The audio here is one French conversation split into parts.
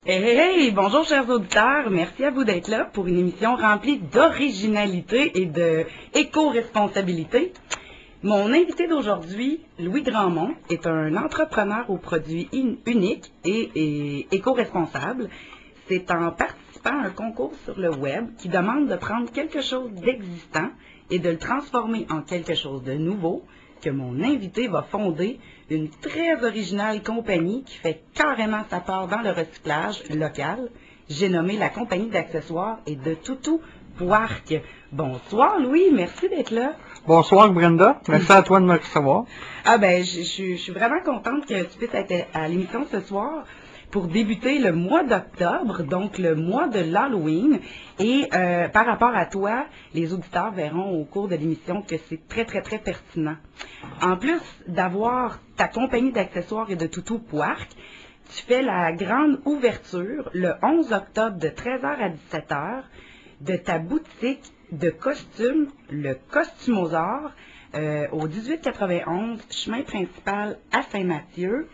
Hey, hey, hey! Bonjour chers auditeurs, merci à vous d'être là pour une émission remplie d'originalité et de éco-responsabilité. Mon invité d'aujourd'hui, Louis Grandmont, est un entrepreneur aux produits uniques et éco-responsables. C'est en participant à un concours sur le web qui demande de prendre quelque chose d'existant et de le transformer en quelque chose de nouveau que mon invité va fonder une très originale compagnie qui fait carrément sa part dans le recyclage local. J'ai nommé la compagnie d'accessoires et de toutous Pouarc. Bonsoir Louis, merci d'être là. Bonsoir Brenda, merci à toi de me recevoir. Ah ben, je suis vraiment contente que tu puisses être à l'émission ce soir pour débuter le mois d'octobre, donc le mois de l'Halloween. Et par rapport à toi, les auditeurs verront au cours de l'émission que c'est très, très, très pertinent. En plus d'avoir ta compagnie d'accessoires et de toutous Pouarc, tu fais la grande ouverture le 11 octobre de 13h à 17h de ta boutique de costumes, le Costumosaure, au 1891, chemin principal à Saint-Mathieu.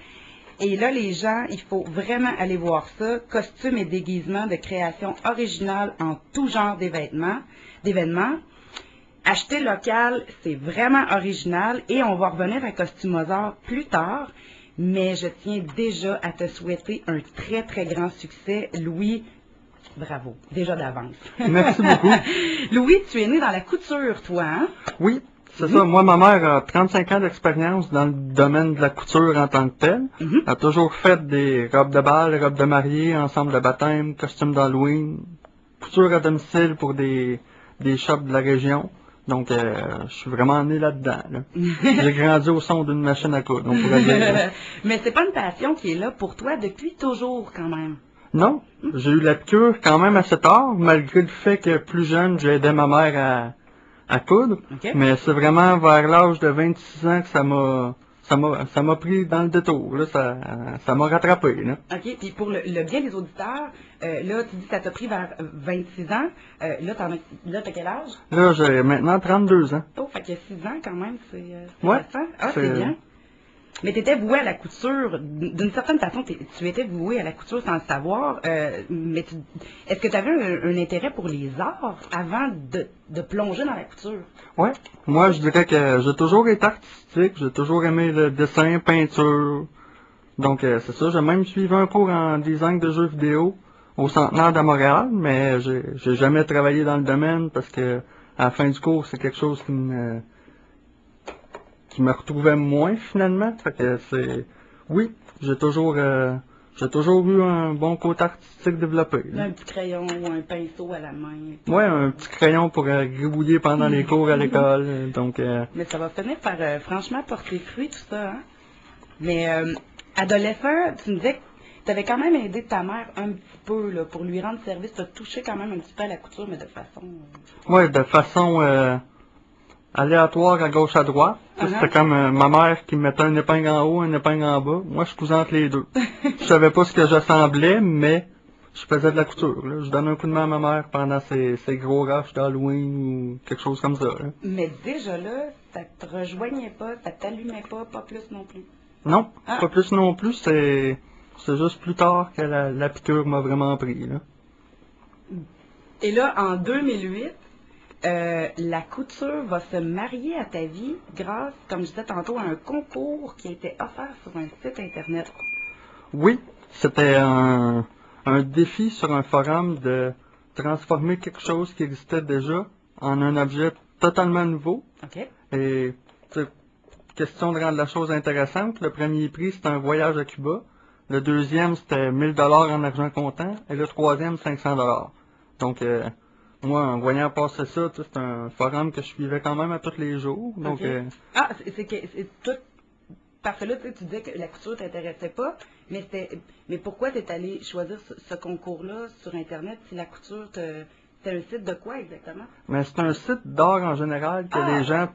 Et là, les gens, il faut vraiment aller voir ça. Costumes et déguisements de création originale en tout genre d'événements. Acheter local, c'est vraiment original et on va revenir à Costumosaure plus tard. Mais je tiens déjà à te souhaiter un très, très grand succès. Louis, bravo, déjà d'avance. Merci beaucoup. Louis, tu es né dans la couture, toi, hein? Oui, c'est ça. Moi, ma mère a 35 ans d'expérience dans le domaine de la couture en tant que telle. Elle a toujours fait des robes de bal, robes de mariée, ensemble de baptême, costumes d'Halloween, couture à domicile pour des shops de la région. Donc, je suis vraiment né là-dedans. Là. J'ai grandi au son d'une machine à coudre, on pourrait dire. Là. Mais c'est pas une passion qui est là pour toi depuis toujours, quand même. Non, j'ai eu la piqûre quand même assez tard, malgré le fait que plus jeune, j'ai aidé ma mère à coudre. Okay. Mais c'est vraiment vers l'âge de 26 ans que ça m'a pris dans le détour. Là, ça m'a rattrapé. Là. OK. Puis pour le bien des auditeurs, là, tu dis que ça t'a pris vers 26 ans. Là, t'as quel âge? Là, j'ai maintenant 32 ans. Oh, fait que 6 ans quand même, c'est ouais, récent. Ah, c'est bien. Mais tu étais voué à la couture, d'une certaine façon, tu étais voué à la couture sans le savoir, mais est-ce que tu avais un intérêt pour les arts avant de plonger dans la couture? Oui, moi je dirais que j'ai toujours été artistique, j'ai toujours aimé le dessin, peinture, donc c'est ça, j'ai même suivi un cours en design de jeux vidéo au Centenaire de Montréal, mais j'ai jamais travaillé dans le domaine parce que à la fin du cours, c'est quelque chose qui me retrouvait moins finalement. Fait que oui, j'ai toujours eu un bon côté artistique développé. Un petit crayon ou un pinceau à la main. Ouais, un petit crayon pour gribouiller pendant les cours à l'école. Donc. Mais ça va finir par franchement porter fruit tout ça. Hein? Mais adolescent, tu me disais que tu avais quand même aidé ta mère un petit peu là, pour lui rendre service. Tu as touché quand même un petit peu à la couture, mais de façon. Ouais, de façon aléatoire à gauche à droite. C'était comme ma mère qui me mettait une épingle en haut, une épingle en bas. Moi, je cousais entre les deux. Je savais pas ce que j'assemblais, mais je faisais de la couture. Là. Je donnais un coup de main à ma mère pendant ses gros rushs d'Halloween ou quelque chose comme ça. Là. Mais déjà là, ça te rejoignait pas, ça t'allumait pas plus non plus. Non, pas plus non plus. C'est juste plus tard que la piqûre m'a vraiment pris. Là. Et là, en 2008, la couture va se marier à ta vie grâce, comme je disais tantôt, à un concours qui a été offert sur un site Internet. Oui, c'était un défi sur un forum de transformer quelque chose qui existait déjà en un objet totalement nouveau. OK. Et question de rendre la chose intéressante, le premier prix, c'était un voyage à Cuba. Le deuxième, c'était 1000 $ en argent comptant. Et le troisième, 500 $. Donc, moi, en voyant passer ça, c'est un forum que je suivais quand même à tous les jours. Donc, okay. C'est tout. Parfait, là, tu disais que la couture t'intéressait pas, mais pourquoi tu es allé choisir ce concours-là sur Internet si la couture c'est un site de quoi exactement? Mais c'est un site d'art en général que les gens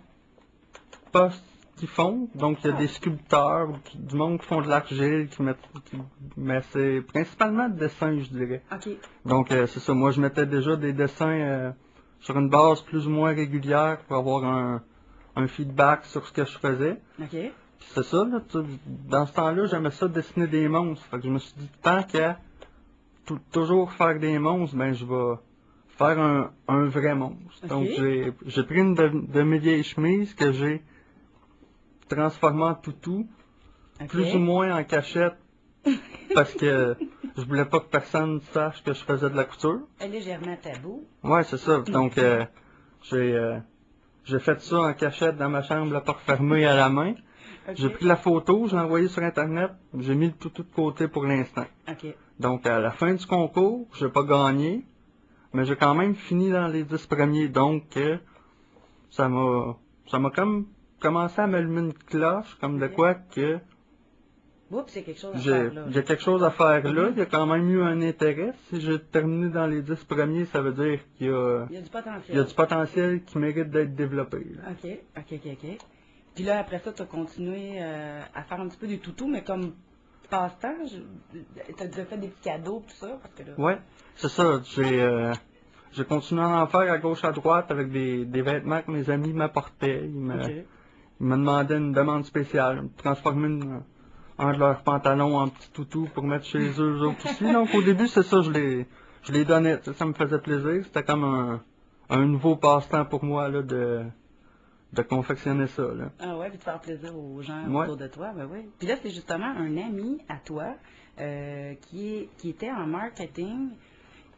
postent qui font. Donc, il y a des sculpteurs, du monde qui font de l'argile, mais c'est principalement de dessin, je dirais. Okay. Donc, c'est ça. Moi, je mettais déjà des dessins sur une base plus ou moins régulière pour avoir un feedback sur ce que je faisais. Okay. C'est ça, là, dans ce temps-là, j'aimais ça dessiner des monstres. Fait que je me suis dit, tant qu'à toujours faire des monstres, ben je vais faire un vrai monstre. Ok. Donc j'ai pris une de mes vieilles chemises que j'ai transformée en toutou, OK. plus ou moins en cachette, parce que je voulais pas que personne sache que je faisais de la couture. Légèrement tabou. Ouais, c'est ça. Donc j'ai fait ça en cachette dans ma chambre, la porte fermée à la main. J'ai OK. pris la photo, je l'ai envoyée sur Internet, j'ai mis le toutou de côté pour l'instant. OK. Donc, à la fin du concours, j'ai pas gagné, mais j'ai quand même fini dans les 10 premiers. Donc, ça m'a comme commencé à m'allumer une cloche, comme de Ok. quoi que Oups, c'est quelque chose à faire là. il y a quelque chose à faire là. Mhm. Il y a quand même eu un intérêt. Si j'ai terminé dans les 10 premiers, ça veut dire Il y a du il y a potentiel. du potentiel qui mérite d'être développé, là. OK. Puis là, après ça, tu as continué à faire un petit peu du toutou, mais comme passe-temps, tu as déjà fait des petits cadeaux, tout ça, parce que là... Ouais, c'est ça. J'ai continué à en faire à gauche à droite avec des vêtements que mes amis m'apportaient. OK. Ils me demandaient une demande spéciale, me transformer un de leurs pantalons en petit toutou pour mettre chez eux autres aussi. Donc au début, c'est ça, je les donnais, tu sais, ça me faisait plaisir. C'était comme un nouveau passe-temps pour moi là, de confectionner ça. Là. Ah ouais, puis de faire plaisir aux gens Ouais, autour de toi, ben oui. Puis là, c'est justement un ami à toi qui était en marketing,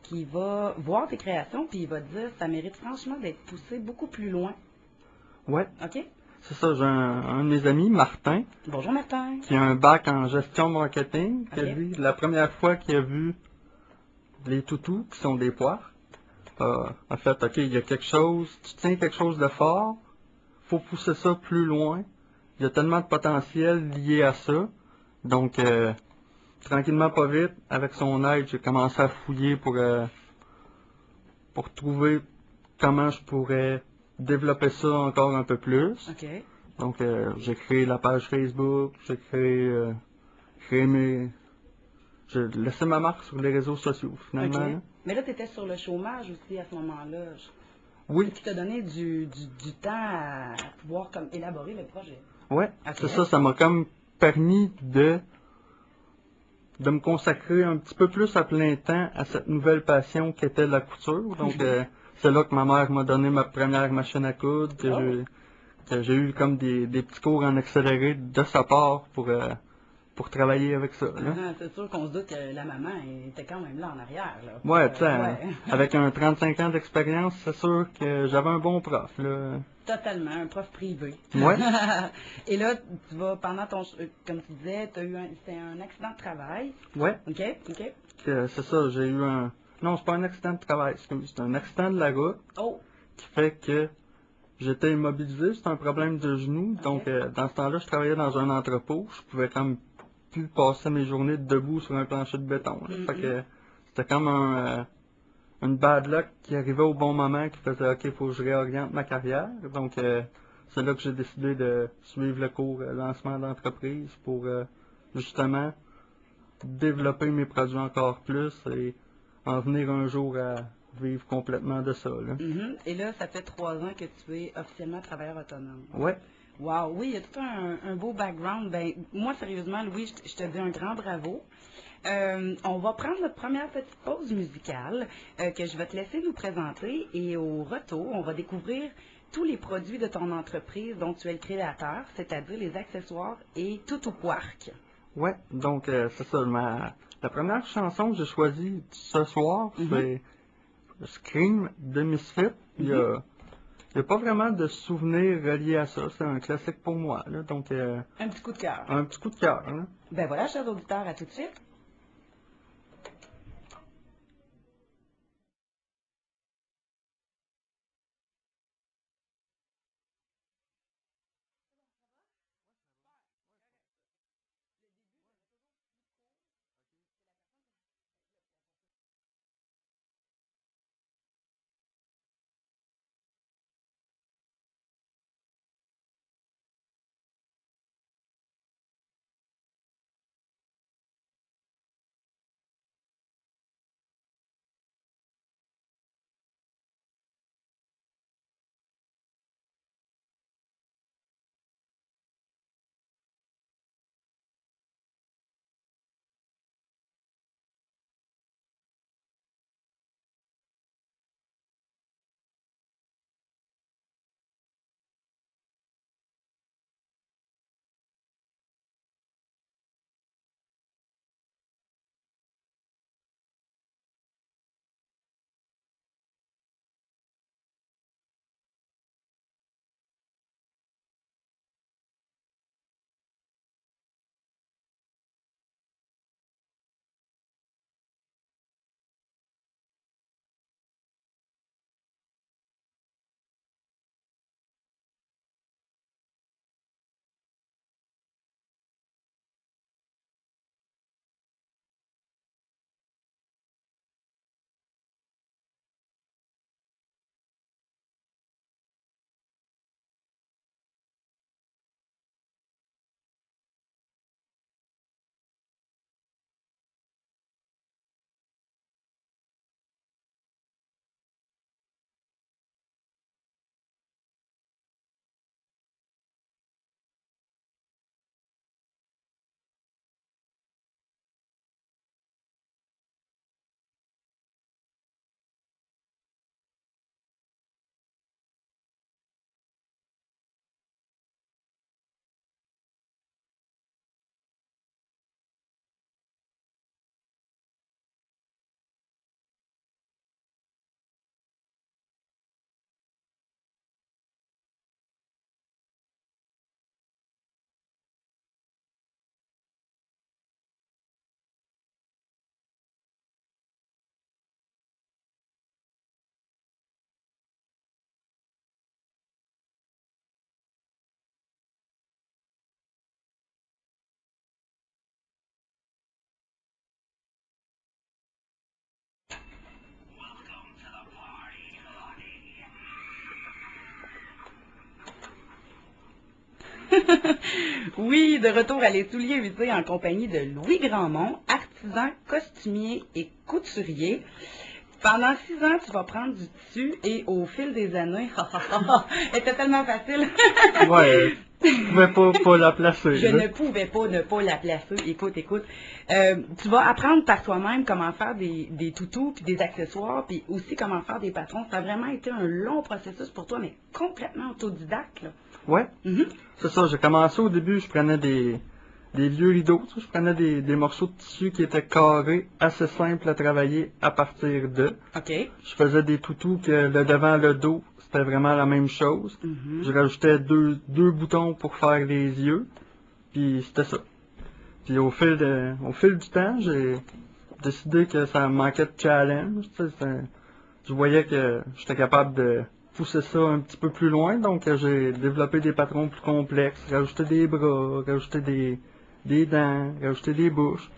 qui va voir tes créations, puis il va te dire, ça mérite franchement d'être poussé beaucoup plus loin. ouais, OK? c'est ça. J'ai un de mes amis, Martin, Bonjour Martin. qui a un bac en gestion marketing, que OK. lui, la première fois qu'il a vu les toutous, qui sont des poires, en fait, ok, il y a quelque chose, tu tiens quelque chose de fort, faut pousser ça plus loin. Il y a tellement de potentiel lié à ça. Donc, tranquillement, pas vite, avec son aide, j'ai commencé à fouiller pour trouver comment je pourrais développer ça encore un peu plus. OK. Donc, j'ai créé la page Facebook, j'ai créé j'ai laissé ma marque sur les réseaux sociaux, OK. finalement. Là. Mais là, tu étais sur le chômage aussi à ce moment-là. Oui, Ce qui t'a donné du temps à pouvoir comme élaborer le projet. ouais, OK. c'est ça, ça m'a comme permis de me consacrer un petit peu plus à plein temps à cette nouvelle passion qui était la couture. Donc, c'est là que ma mère m'a donné ma première machine à coudre, Oh. que j'ai eu comme des petits cours en accéléré de sa part pour travailler avec ça. Là. C'est sûr qu'on se doute que la maman était quand même là en arrière. Là, Ouais, tu sais, ouais. avec un 35 ans d'expérience, c'est sûr que j'avais un bon prof. Là. Totalement, un prof privé. Ouais, Et là, tu vas, pendant ton, comme tu disais, c'était un accident de travail. ouais, OK, OK. c'est ça, j'ai eu un... Non, c'est pas un accident de travail, c'est un accident de la route Oh, qui fait que j'étais immobilisé, c'est un problème de genou. OK. Donc, dans ce temps-là, je travaillais dans un entrepôt. Je pouvais comme plus passer mes journées debout sur un plancher de béton. Là. Fait que c'était comme une bad luck qui arrivait au bon moment, qui faisait OK, il faut que je réoriente ma carrière. Donc, c'est là que j'ai décidé de suivre le cours lancement d'entreprise pour justement développer mes produits encore plus et en venir un jour à vivre complètement de ça. Là. Et là, ça fait 3 ans que tu es officiellement travailleur autonome. Ouais, Wow, oui, il y a tout un beau background. Ben, moi, sérieusement, Louis, je te dis un grand bravo. On va prendre notre première petite pause musicale que je vais te laisser nous présenter et au retour, on va découvrir tous les produits de ton entreprise dont tu es le créateur, c'est-à-dire les accessoires et tout au quark. ouais, donc c'est ça. La première chanson que j'ai choisie ce soir, c'est Scream de Misfit. Il y a pas vraiment de souvenirs reliés à ça. C'est un classique pour moi. Là, donc, Un petit coup de cœur. un petit coup de cœur. Hein. Ben voilà, chers auditeurs, à tout de suite. Oui, de retour à Les Souliers Usés en compagnie de Louis Grandmont, artisan, costumier et couturier. Pendant 6 ans, tu vas prendre du tissu et au fil des années, c'était tellement facile. Ouais, je pouvais pas la placer. Je là. ne pouvais pas ne pas la placer. Écoute. Tu vas apprendre par toi-même comment faire des toutous, puis des accessoires, puis aussi comment faire des patrons. Ça a vraiment été un long processus pour toi, mais complètement autodidacte, là. Ouais, Mhm. c'est ça. J'ai commencé au début, je prenais des vieux rideaux. Tu sais, je prenais des morceaux de tissu qui étaient carrés, assez simples à travailler à partir de. OK. Je faisais des toutous que le devant, le dos, c'était vraiment la même chose. Mhm. Je rajoutais deux boutons pour faire les yeux, puis c'était ça. Puis au fil du temps, j'ai décidé que ça me manquait de challenge. Tu sais, je voyais que j'étais capable de pousser ça un petit peu plus loin, donc j'ai développé des patrons plus complexes, rajouter des bras, rajouter des dents, rajouter des bouches.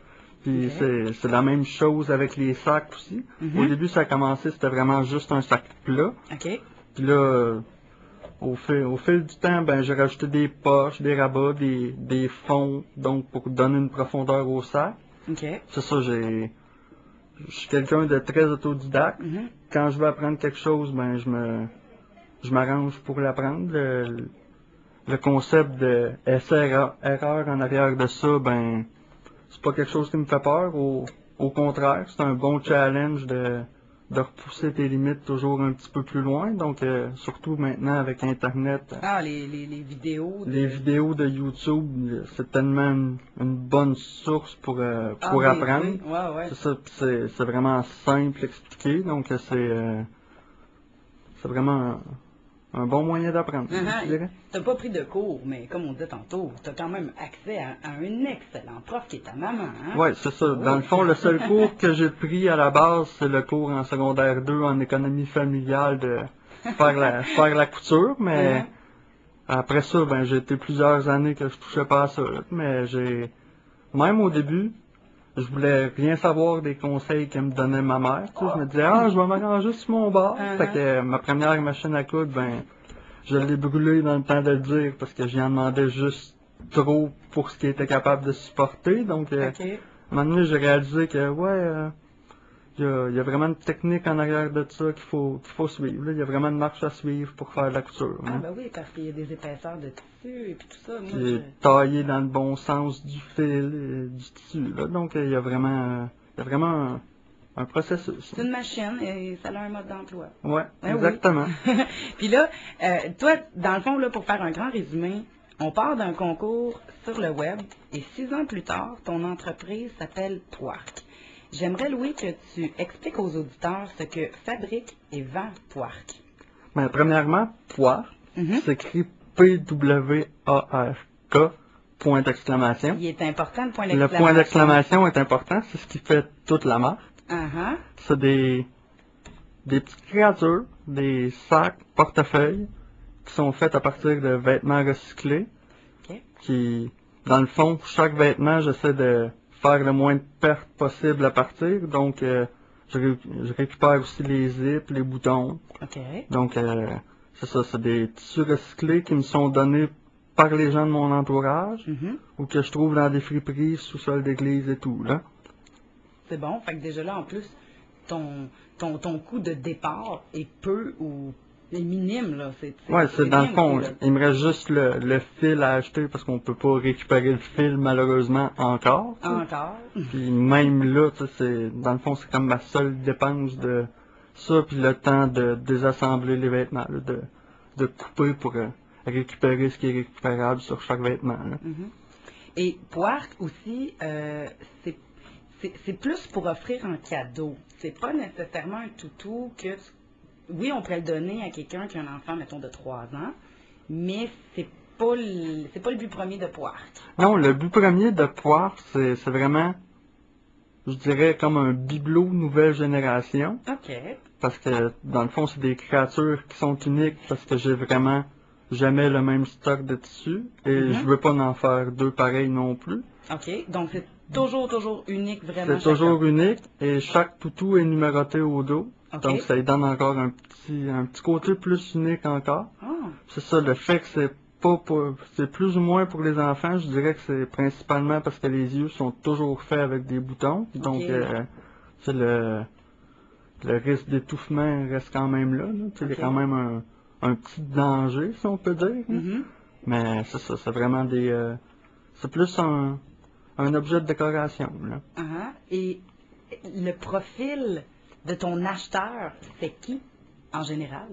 Puis Ok. c'est la même chose avec les sacs aussi. Mhm. Au début, ça a commencé, c'était vraiment juste un sac plat. OK. Puis là, au fil du temps, ben j'ai rajouté des poches, des rabats, des fonds, donc pour donner une profondeur au sac. OK. C'est ça, je suis quelqu'un de très autodidacte. Mhm. Quand je veux apprendre quelque chose, ben je m'arrange pour l'apprendre. Le concept de essai-erreur en arrière de ça, ben c'est pas quelque chose qui me fait peur. Au contraire, c'est un bon challenge de repousser tes limites toujours un petit peu plus loin. Donc surtout maintenant avec Internet, Ah, les vidéos de... les vidéos de YouTube, c'est tellement une bonne source pour ABC. apprendre. Ouais. C'est ça, puis c'est vraiment simple expliqué, donc c'est vraiment un bon moyen d'apprendre, je dirais. T'as pas pris de cours, mais comme on disait tantôt, t'as quand même accès à un excellent prof qui est ta maman, hein? Ouais, c'est ça. Dans le Oui. fond, le seul cours que j'ai pris à la base, c'est le cours en secondaire 2 en économie familiale de faire la couture, mais après ça, ben j'ai été plusieurs années que je touchais pas à ça, là. Mais même au début, je voulais rien savoir des conseils que me donnait ma mère. Tu sais, je me disais, je vais m'arranger sur mon bar. Fait que ma première machine à coudre, ben, je l'ai brûlée dans le temps de le dire parce que j'y en demandais juste trop pour ce qu'il était capable de supporter. Donc, OK. à un moment donné, j'ai réalisé que, il y a vraiment une technique en arrière de ça qu'il faut suivre, là. Il y a vraiment une marche à suivre pour faire de la couture, Ah, hein. ben oui, parce qu'il y a des épaisseurs de tissu et puis tout ça. Moi, Puis tailler dans le bon sens du fil, du tissu, là. Donc, il y a vraiment un processus. c'est une machine et ça a un mode d'emploi. Ouais, Ben exactement. oui. Puis là, toi, dans le fond, là, pour faire un grand résumé, on part d'un concours sur le web et 6 ans plus tard, ton entreprise s'appelle Poirc. J'aimerais, Louis, que tu expliques aux auditeurs ce que fabrique et vend Poirc. Ben, premièrement, Poirc, Mhm. s'écrit P-W-A-R-K, point d'exclamation. Il est important, le point Le d'exclamation. point d'exclamation est important, c'est ce qui fait toute la marque. Uh-huh. C'est des petites créatures, des sacs, portefeuilles, qui sont faits à partir de vêtements recyclés. OK. Qui, dans le fond, chaque vêtement, j'essaie de faire le moins de pertes possible à partir. Donc, je récupère aussi les zips, les boutons. OK. Donc, c'est ça, c'est des tissus recyclés qui me sont donnés par les gens de mon entourage Mhm. ou que je trouve dans des friperies, sous-sol d'église et tout, là. C'est bon. Fait que déjà là, en plus, ton coût de départ est peu ou est minime, là. Ouais, c'est dans le bien fond, aussi, là. il me reste juste le fil à acheter parce qu'on peut pas récupérer le fil malheureusement encore. Tu sais. Encore. Puis même là, tu sais, dans le fond, c'est comme ma seule dépense de ça, puis le temps de désassembler les vêtements, là, de couper pour récupérer ce qui est récupérable sur chaque vêtement, là. Mhm. Et Poirc aussi, c'est plus pour offrir un cadeau. C'est pas nécessairement un toutou que, oui, on pourrait le donner à quelqu'un qui a un enfant, mettons, de 3 ans, mais c'est pas le but premier de Poirc. Non, le but premier de Poire, c'est vraiment, je dirais, comme un bibelot nouvelle génération. OK. Parce que, dans le fond, c'est des créatures qui sont uniques parce que j'ai vraiment jamais le même stock de tissu et Mhm. je veux pas en faire deux pareils non plus. OK. Donc, c'est toujours unique, vraiment. C'est toujours unique et chaque toutou est numéroté au dos. OK. Donc, ça lui donne encore un petit côté plus unique encore. Ah, C'est ça, le fait que c'est c'est plus ou moins pour les enfants. Je dirais que c'est principalement parce que les yeux sont toujours faits avec des boutons. Donc, c'est le risque d'étouffement reste quand même là. Il y a quand même un petit danger, si on peut dire. Mais c'est ça, c'est vraiment c'est plus un objet de décoration. Là. Et le profil de ton acheteur, c'est qui, en général?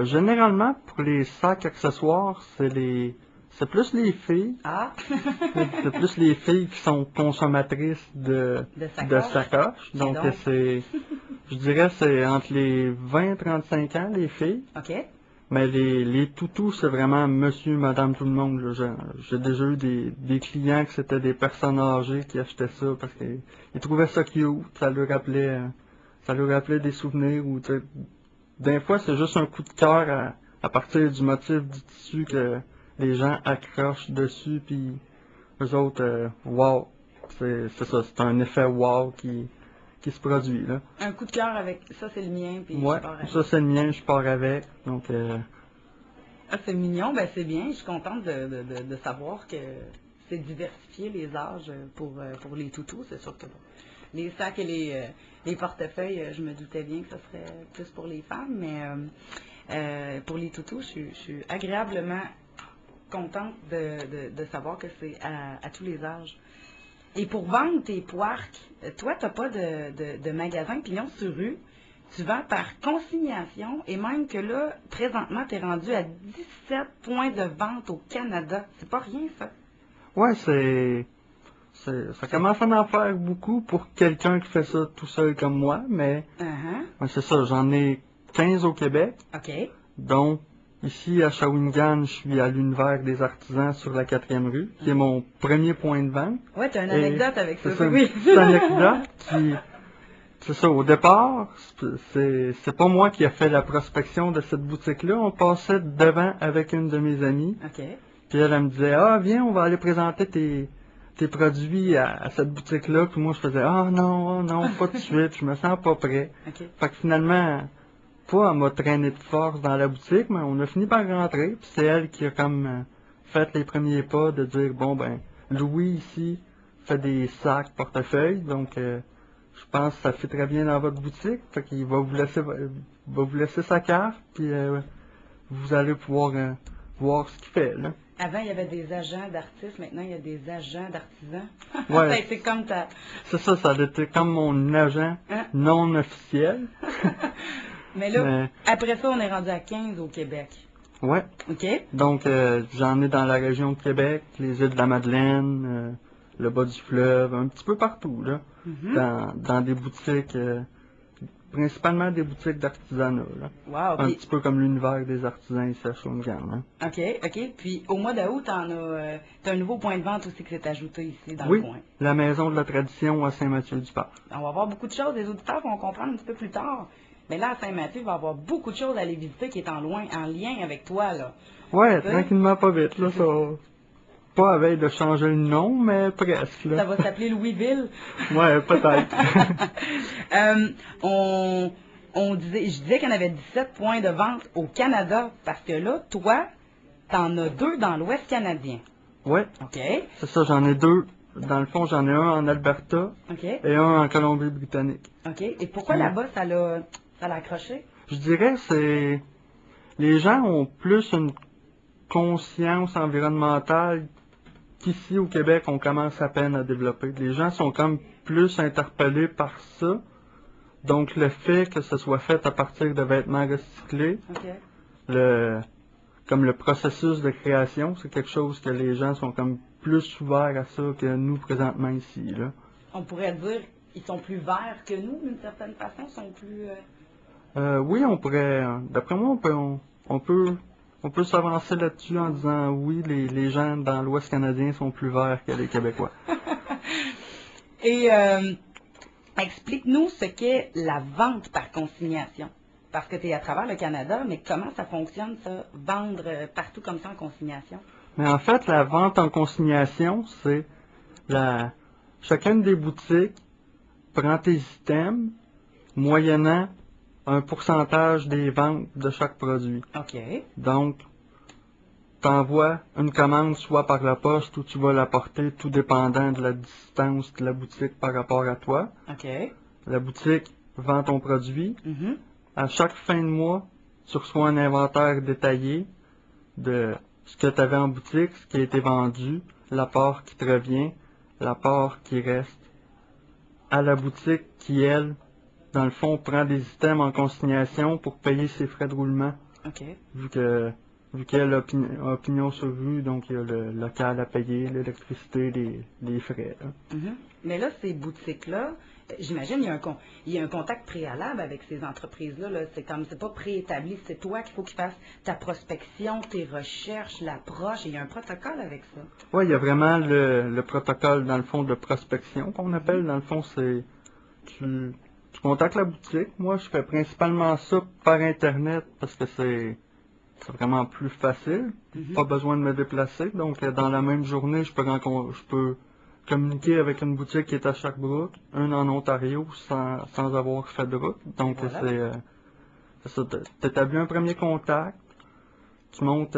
Généralement, pour les sacs accessoires, c'est plus les filles. C'est plus les filles qui sont consommatrices de sacoches. Donc, je dirais c'est entre les 20 et 35 ans, les filles. Mais les toutous, c'est vraiment monsieur, madame, tout le monde. J'ai déjà eu des clients que c'était des personnes âgées qui achetaient ça parce qu'ils trouvaient ça cute, ça leur rappelait des souvenirs. Ou des fois, c'est juste un coup de cœur à partir du motif du tissu que les gens accrochent dessus, puis eux autres, wow, c'est ça, c'est un effet wow qui se produit, là. Un coup de cœur avec ça, c'est le mien, puis ouais, je pars avec. Ça c'est le mien, je pars avec, donc... c'est mignon, ben c'est bien, je suis contente de savoir que c'est diversifié les âges pour les toutous, c'est sûr que les sacs et les portefeuilles, je me doutais bien que ce serait plus pour les femmes, mais pour les toutous, je suis agréablement contente de savoir que c'est à tous les âges. Et pour vendre tes poirques, toi, tu n'as pas de magasin pignon sur rue. Tu vends par consignation et même que là, présentement, tu es rendu à 17 points de vente au Canada. C'est pas rien, ça. Ouais, ça commence à en faire beaucoup pour quelqu'un qui fait ça tout seul comme moi, mais ouais, c'est ça, j'en ai 15 au Québec. Donc, ici à Shawinigan, je suis à l'Univers des artisans sur la 4e rue, qui est mon premier point de vente. Ouais, tu as une anecdote avec ça. C'est une petite anecdote qui... C'est ça, au départ, c'est pas moi qui a fait la prospection de cette boutique-là. On passait devant avec une de mes amies. Puis elle me disait, ah, viens, on va aller présenter tes produits à cette boutique-là. Puis moi, je faisais, ah non, pas de suite, je me sens pas prêt. Fait que finalement, elle m'a traîné de force dans la boutique, mais on a fini par rentrer. Puis c'est elle qui a comme fait les premiers pas de dire, bon, ben, Louis ici fait des sacs portefeuilles, donc... je pense que ça fait très bien dans votre boutique. Fait qu'il va vous laisser sa carte, puis vous allez pouvoir voir ce qu'il fait, là. Avant, il y avait des agents d'artistes, maintenant, il y a des agents d'artisans. Ouais. Ça a été comme ta... C'est ça, ça a été comme mon agent non officiel. Mais là, après ça, on est rendu à 15 au Québec. Ouais. Donc, j'en ai dans la région de Québec, les îles de la Madeleine, le bas du fleuve, un petit peu partout, là. Dans des boutiques, principalement des boutiques d'artisanat, là. Wow, un petit peu comme l'Univers des artisans ici à Shawinigan, hein. OK. Puis au mois d'août, t'as un nouveau point de vente aussi qui s'est ajouté ici dans le coin. Oui, la Maison de la Tradition à Saint-Mathieu-du-Parc. On va avoir beaucoup de choses, les auditeurs vont comprendre un petit peu plus tard. Mais là, à Saint-Mathieu, il va y avoir beaucoup de choses à aller visiter qui est en lien avec toi, là. Ouais, tranquillement, pas vite, là, ça... Pas à veille de changer le nom, mais presque, là. Ça va s'appeler Louisville? Ouais, peut-être. Je disais qu'il y en avait 17 points de vente au Canada, parce que là, toi, t'en as 2 dans l'Ouest canadien. Ouais. C'est ça, j'en ai 2. Dans le fond, j'en ai un en Alberta et un en Colombie-Britannique. Et pourquoi là-bas, ça l'a accroché? Je dirais c'est... Les gens ont plus une conscience environnementale qu'ici au Québec, on commence à peine à développer. Les gens sont comme plus interpellés par ça. Donc, le fait que ce soit fait à partir de vêtements recyclés, comme le processus de création, c'est quelque chose que les gens sont comme plus ouverts à ça que nous, présentement, ici, là. On pourrait dire qu'ils sont plus verts que nous, d'une certaine façon, sont plus... Oui, on pourrait... D'après moi, on peut s'avancer là-dessus en disant oui, les gens dans l'Ouest canadien sont plus verts que les Québécois. Et explique-nous ce qu'est la vente par consignation. Parce que tu es à travers le Canada, mais comment ça fonctionne, ça, vendre partout comme ça en consignation? Mais en fait, la vente en consignation, c'est chacune des boutiques prend tes items, moyennant un pourcentage des ventes de chaque produit. Donc, t'envoies une commande soit par la poste ou tu vas la porter, tout dépendant de la distance de la boutique par rapport à toi. OK. La boutique vend ton produit. Mhm. À chaque fin de mois, tu reçois un inventaire détaillé de ce que tu avais en boutique, ce qui a été vendu, la part qui te revient, la part qui reste à la boutique qui, elle, dans le fond, prend des items en consignation pour payer ses frais de roulement, OK. vu que vu qu'il y a l'opinion sur rue, donc il y a le local à payer, l'électricité, les frais. Là. Mhm. Mais là, ces boutiques-là, j'imagine il y a un contact préalable avec ces entreprises-là. Là. C'est pas préétabli, c'est toi qu'il faut qu'ils fassent ta prospection, tes recherches, l'approche, et il y a un protocole avec ça. Oui, il y a vraiment le protocole, dans le fond, de prospection qu'on appelle. Dans le fond, c'est tu contactes la boutique. Moi, je fais principalement ça par Internet parce que c'est vraiment plus facile. Mhm. Pas besoin de me déplacer. Donc, dans la même journée, je peux communiquer avec une boutique qui est à Sherbrooke, une en Ontario, sans avoir fait de route. Donc, Voilà. c'est ça. T'établis un premier contact. Tu montes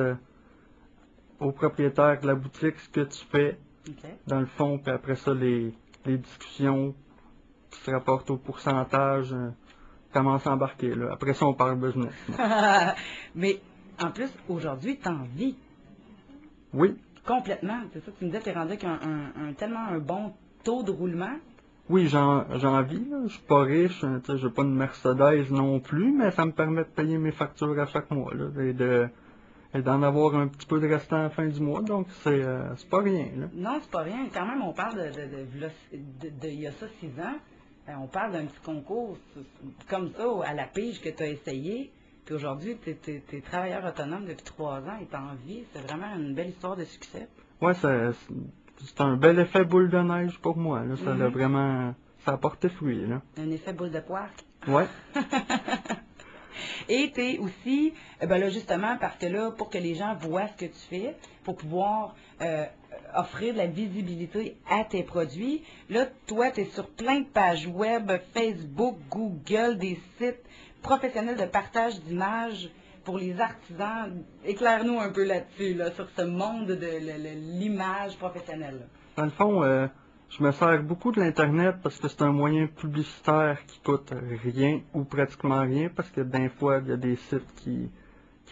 au propriétaire de la boutique ce que tu fais, OK. dans le fond, puis après ça, les discussions qui se rapportent au pourcentage commencent à embarquer. Là. Après ça, on parle business. Mais en plus, aujourd'hui, t'en vis Oui, complètement. C'est ça, tu me disais, t'es rendu avec tellement un bon taux de roulement. oui, j'en vis. Là. Je suis pas riche, tu sais, j'ai pas une Mercedes non plus, mais ça me permet de payer mes factures à chaque mois là, et d'en avoir un petit peu de restant à la fin du mois. Donc, c'est pas rien. Là. Non, c'est pas rien. Quand même, on parle il y a ça 6 ans. On parle d'un petit concours comme ça à la pige que tu as essayé. Puis aujourd'hui, tu es travailleur autonome depuis 3 ans et tu en vie. C'est vraiment une belle histoire de succès. Ouais, c'est un bel effet boule de neige pour moi. Là. Ça a Mhm. vraiment, ça a porté fruit. Là. Un effet boule de poire. Ouais. Et tu es aussi, ben là justement, parce que là, pour que les gens voient ce que tu fais, pour pouvoir offrir de la visibilité à tes produits, là, toi, tu es sur plein de pages web, Facebook, Google, des sites professionnels de partage d'images pour les artisans. Éclaire-nous un peu là-dessus, là, sur ce monde de l'image professionnelle. Là. Dans le fond, je me sers beaucoup de l'Internet parce que c'est un moyen publicitaire qui coûte rien ou pratiquement rien parce que des fois, il y a des sites qu'il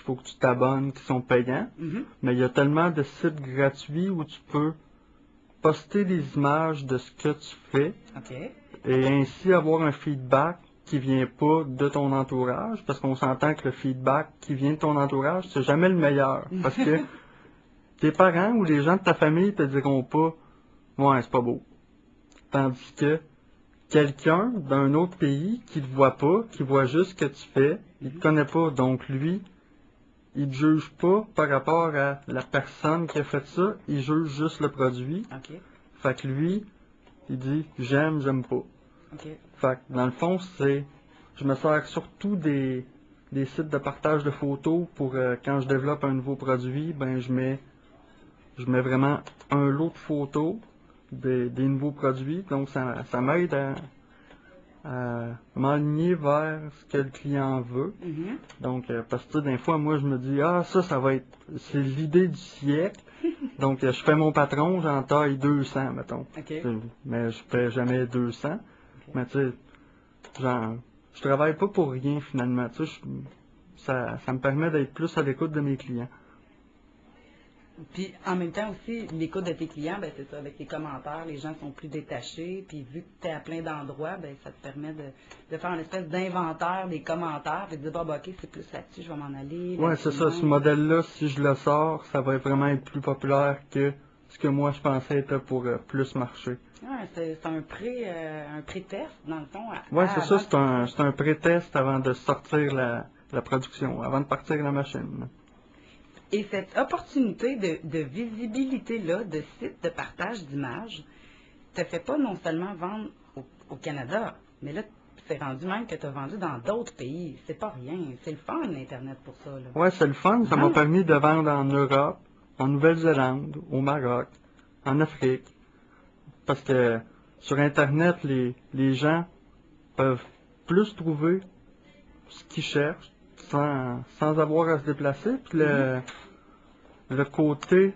faut que tu t'abonnes qui sont payants. Mhm. Mais il y a tellement de sites gratuits où tu peux poster des images de ce que tu fais OK. et ainsi avoir un feedback qui vient pas de ton entourage parce qu'on s'entend que le feedback qui vient de ton entourage, c'est jamais le meilleur parce que tes parents ou les gens de ta famille te diront pas ouais, c'est pas beau. Tandis que quelqu'un d'un autre pays qui te voit pas, qui voit juste ce que tu fais, il te connaît pas. Donc lui, il te juge pas par rapport à la personne qui a fait ça, il juge juste le produit. OK. Fait que lui, il dit j'aime pas. OK. Fait que dans le fond, je me sers surtout des sites de partage de photos pour quand je développe un nouveau produit, ben je mets vraiment un lot de photos des nouveaux produits. Donc, ça m'aide à m'aligner vers ce que le client veut. Mhm. Donc, parce que des fois, moi, je me dis, ah, ça va être, c'est l'idée du siècle. Donc, je fais mon patron, j'en taille 200, mettons. OK. Mais je fais jamais 200. Mais tu sais, je travaille pas pour rien, finalement. Tu sais, ça me permet d'être plus à l'écoute de mes clients. Puis en même temps aussi, l'écoute de tes clients, ben c'est ça, avec les commentaires, les gens sont plus détachés. Puis vu que tu es à plein d'endroits, ben ça te permet de faire une espèce d'inventaire des commentaires, puis de dire, bah, ok, c'est plus là-dessus, je vais m'en aller. Ouais, c'est ça. Ce modèle-là, si je le sors, ça va vraiment être plus populaire que ce que moi je pensais être pour plus marcher. Ouais, c'est un pré-test, dans le fond. Ouais, c'est ça. Avant C'est un pré-test avant de sortir la production, avant de partir la machine. Et cette opportunité de visibilité-là, de site de partage d'images, te fait pas non seulement vendre au Canada, mais là, c'est rendu même que tu as vendu dans d'autres pays. C'est pas rien. C'est le fun, l'Internet, pour ça. Là. Ouais, c'est le fun. Ça m'a permis de vendre en Europe, en Nouvelle-Zélande, au Maroc, en Afrique. Parce que sur Internet, les gens peuvent plus trouver ce qu'ils cherchent sans avoir à se déplacer. Puis le côté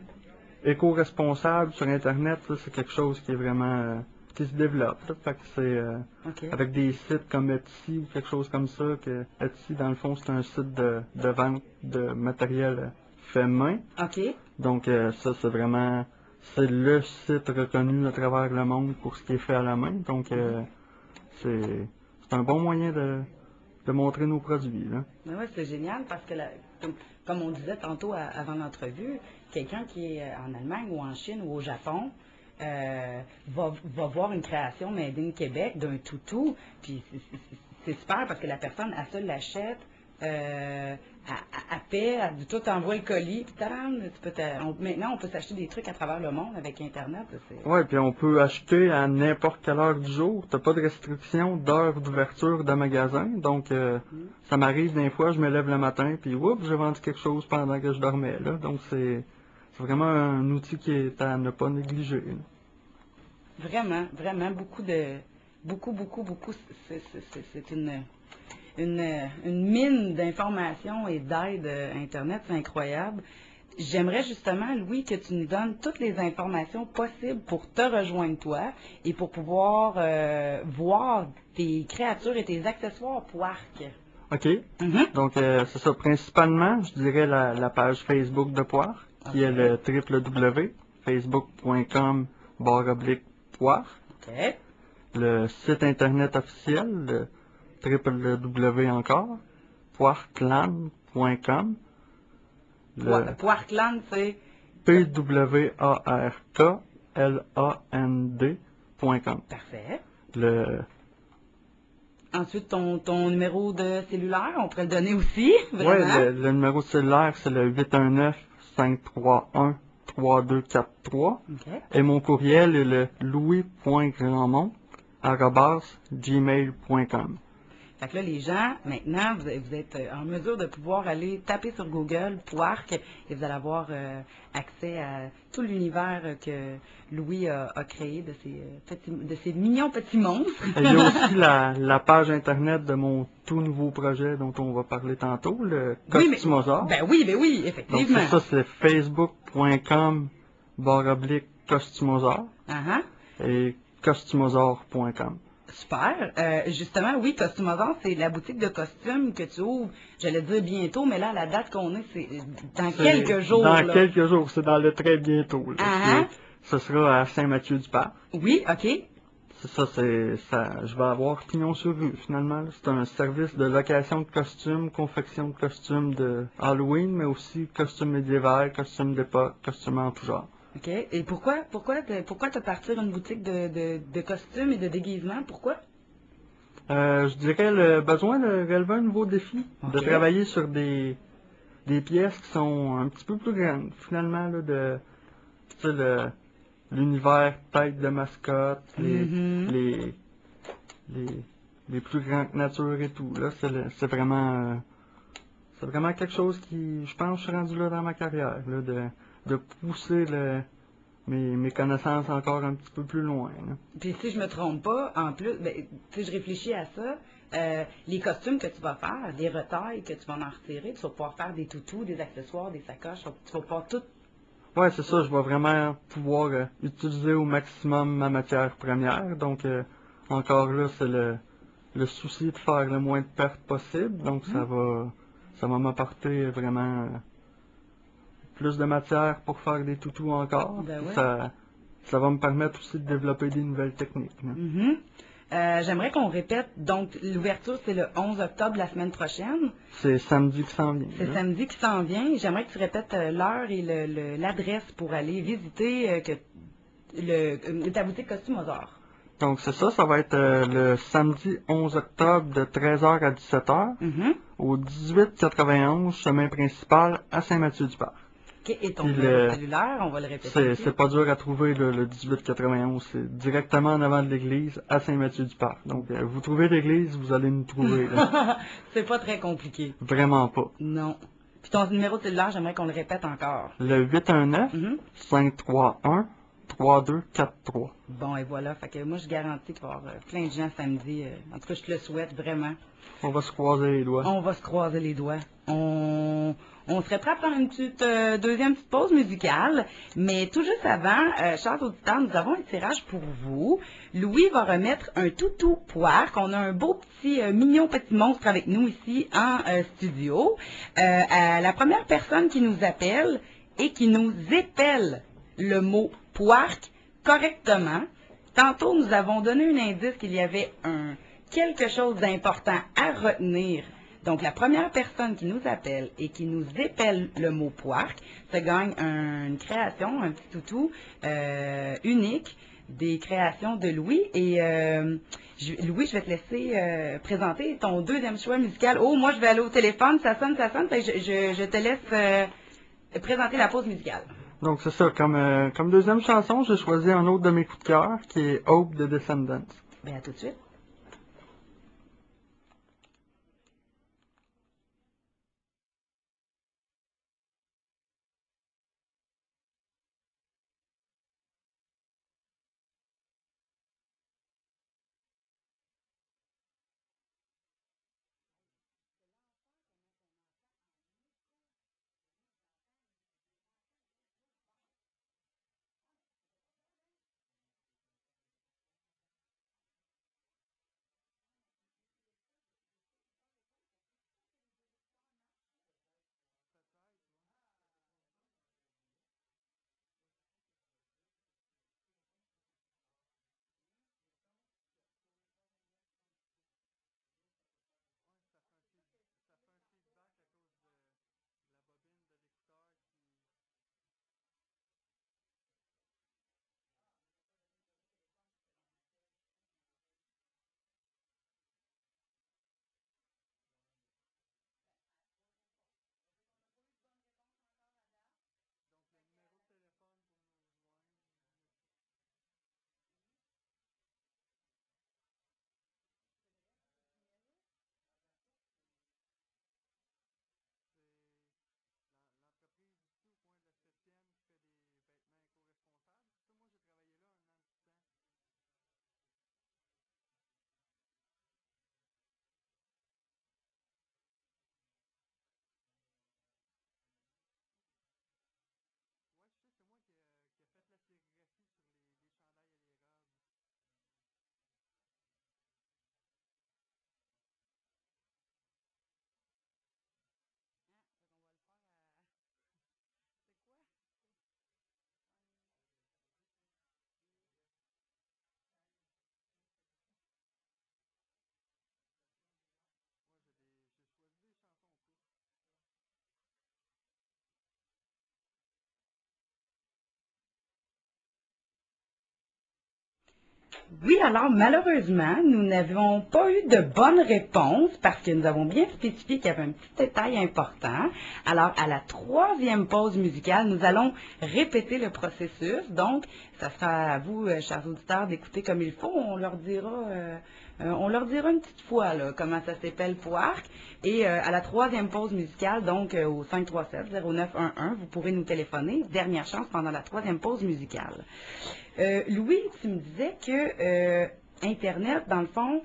éco-responsable sur Internet, là, c'est quelque chose qui est vraiment qui se développe. Là. Fait que c'est OK. avec des sites comme Etsy ou quelque chose comme ça, que Etsy, dans le fond, c'est un site de vente de matériel fait main. OK. Donc ça, c'est vraiment c'est le site reconnu à travers le monde pour ce qui est fait à la main. Donc c'est un bon moyen de montrer nos produits. Là. Ben ouais, c'est génial parce que, comme on disait tantôt avant l'entrevue, quelqu'un qui est en Allemagne ou en Chine ou au Japon va voir une création Made in Québec d'un toutou, puis c'est super parce que la personne, elle se l'achète, à paie, tout envoie le colis, puis tadam, maintenant on peut s'acheter des trucs à travers le monde avec Internet. Ouais, puis on peut acheter à n'importe quelle heure du jour. T'as pas de restriction d'heure d'ouverture de magasin. Donc ça m'arrive des fois, je me lève le matin, puis oups, j'ai vendu quelque chose pendant que je dormais. Là. Donc c'est vraiment un outil qui est à ne pas négliger. Là. Vraiment, beaucoup, c'est une mine d'informations et d'aide Internet, c'est incroyable. J'aimerais justement, Louis, que tu nous donnes toutes les informations possibles pour te rejoindre toi et pour pouvoir voir tes créatures et tes accessoires Pouarc. OK. Donc c'est ça, principalement, je dirais la page Facebook de Poire, qui est le www.facebook.com/Poire. OK. Le site internet officiel, le www encore, poircland.com. Pouarcland, c'est PWARKLAND.com. parfait. Ensuite, ton numéro de cellulaire, on pourrait le donner aussi, vraiment. Ouais, le numéro de cellulaire, c'est le 819-531-3243. OK. Et mon courriel est le louis.grandmont@gmail.com. Fait que là, les gens, maintenant, vous êtes en mesure de pouvoir aller taper sur Google Pouarc et vous allez avoir accès à tout l'univers que Louis a créé de ces mignons petits monstres. Et il y a aussi la page internet de mon tout nouveau projet dont on va parler tantôt, le Costumosaure. Ben oui, Donc effectivement. c'est ça, c'est facebook.com/Costumosaure et costumosaure.com. Super. Justement, oui, Costumosaure, c'est la boutique de costumes que tu ouvres, j'allais dire bientôt, mais là, la date qu'on est, c'est dans quelques jours. Dans là. quelques jours, c'est dans le très bientôt. Là. Ce sera à Saint-Mathieu-du-Parc. Oui, OK. C'est ça, je vais avoir pignon sur rue, finalement. Là. C'est un service de location de costumes, confection de costumes de Halloween, mais aussi costumes médiévaux, costumes d'époque, costumes en tout genre. OK. Et pourquoi te partir une boutique de costumes et de déguisements? Pourquoi? Je dirais le besoin de relever un nouveau défi, de OK. travailler sur des pièces qui sont un petit peu plus grandes, finalement, là, tu sais, l'univers tête de mascotte, les plus grands que nature et tout. Là, c'est vraiment quelque chose qui, je pense, je suis rendu là dans ma carrière, là, de pousser mes connaissances encore un petit peu plus loin. Là. Puis si je me trompe pas, en plus, ben, tu sais, je réfléchis à ça, les costumes que tu vas faire, les retailles que tu vas en retirer, tu vas pouvoir faire des toutous, des accessoires, des sacoches, tu vas pouvoir tout. Ouais, c'est ça, je vais vraiment pouvoir utiliser au maximum ma matière première. Donc, encore là, c'est le souci de faire le moins de pertes possible. Donc, ça va m'apporter vraiment plus de matière pour faire des toutous encore. Ben ouais. Ça va me permettre aussi de développer des nouvelles techniques. Là. J'aimerais qu'on répète, donc l'ouverture c'est le 11 octobre la semaine prochaine. C'est samedi qui s'en vient. C'est là. samedi qui s'en vient. J'aimerais que tu répètes l'heure et l'adresse pour aller visiter ta boutique Costumosaure. Donc, c'est ça, ça va être le samedi 11 octobre de 13h à 17h au 1891 chemin principal à Saint-Mathieu-du-Parc. OK, et ton Puis numéro cellulaire, on va le répéter. C'est pas dur à trouver le 1891, c'est directement en avant de l'église à Saint-Mathieu-du-Parc. Donc vous trouvez l'église, vous allez nous trouver. Là. C'est pas très compliqué. Vraiment pas. Non. Puis ton numéro de cellulaire, j'aimerais qu'on le répète encore. Le 819-531-3243. Bon, et voilà. Fait que moi, je garantis qu'il va y avoir plein de gens samedi. En tout cas, je te le souhaite vraiment. On va se croiser les doigts. On va se croiser les doigts. On On serait prêt à prendre une petite deuxième petite pause musicale, mais tout juste avant, chers auditeurs, nous avons un tirage pour vous. Louis va remettre un toutou poire, qu'on a un beau petit mignon petit monstre avec nous ici en studio. À la première personne qui nous appelle et qui nous épelle le mot poire correctement. Tantôt, nous avons donné un indice qu'il y avait quelque chose d'important à retenir. Donc, la première personne qui nous appelle et qui nous épelle le mot poire se gagne une création, un petit toutou unique des créations de Louis. Et Louis, je vais te laisser présenter ton deuxième choix musical. Oh, moi, je vais aller au téléphone, ça sonne. Je te laisse présenter la pause musicale. Donc c'est ça, comme deuxième chanson, j'ai choisi un autre de mes coups de cœur, qui est Hope de Descendants. Bien, à tout de suite. Oui, alors malheureusement, nous n'avons pas eu de bonne réponse parce que nous avons bien spécifié qu'il y avait un petit détail important. Alors, à la troisième pause musicale, nous allons répéter le processus. Donc, ça sera à vous, chers auditeurs, d'écouter comme il faut. On leur dira une petite fois là, comment ça s'appelle poire. Et à la troisième pause musicale, donc au 537-0911, vous pourrez nous téléphoner. Dernière chance pendant la troisième pause musicale. Louis, tu me disais que Internet, dans le fond,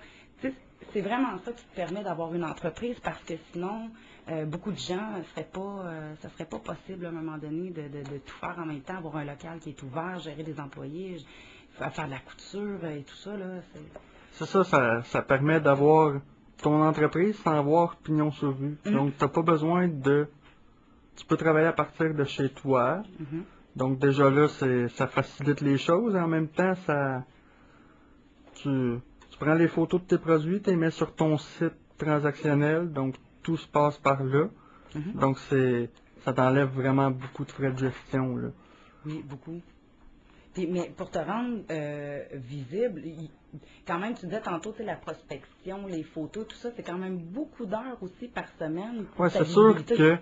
c'est vraiment ça qui te permet d'avoir une entreprise parce que sinon, beaucoup de gens ça serait pas possible à un moment donné de tout faire en même temps, avoir un local qui est ouvert, gérer des employés, faire de la couture et tout ça. Là, C'est ça permet d'avoir ton entreprise sans avoir pignon sur rue. Donc t'as pas besoin tu peux travailler à partir de chez toi. Donc déjà là, ça facilite les choses et en même temps, tu prends les photos de tes produits, tu les mets sur ton site transactionnel, donc tout se passe par là. Donc ça t'enlève vraiment beaucoup de frais de gestion, là. Oui, beaucoup. Mais pour te rendre visible, quand même, tu disais tantôt, la prospection, les photos, tout ça, c'est quand même beaucoup d'heures aussi par semaine. Oui, c'est sûr que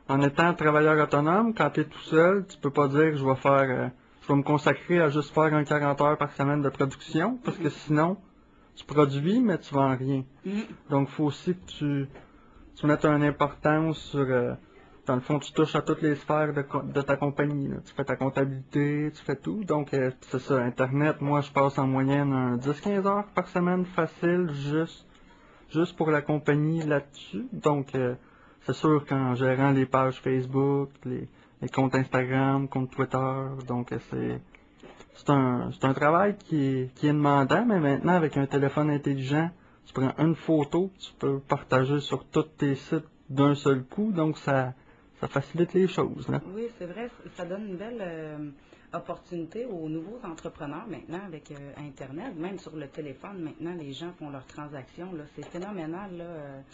en étant travailleur autonome, quand tu es tout seul, tu peux pas dire je vais me consacrer à juste faire un 40 heures par semaine de production, parce que sinon, tu produis, mais tu vends rien. Donc, il faut aussi que tu mettes une importance sur, dans le fond, tu touches à toutes les sphères de ta compagnie, là. Tu fais ta comptabilité, tu fais tout. Donc, c'est ça, Internet, moi, je passe en moyenne 10-15 heures par semaine facile, juste pour la compagnie là-dessus. Donc, c'est sûr qu'en gérant les pages Facebook, les comptes Instagram, comptes Twitter, donc c'est un travail qui est demandant, mais maintenant avec un téléphone intelligent, tu prends une photo, tu peux partager sur tous tes sites d'un seul coup, donc ça facilite les choses, là. Oui, c'est vrai, ça donne une belle opportunité aux nouveaux entrepreneurs maintenant avec Internet, même sur le téléphone, maintenant les gens font leurs transactions, là, c'est phénoménal, là.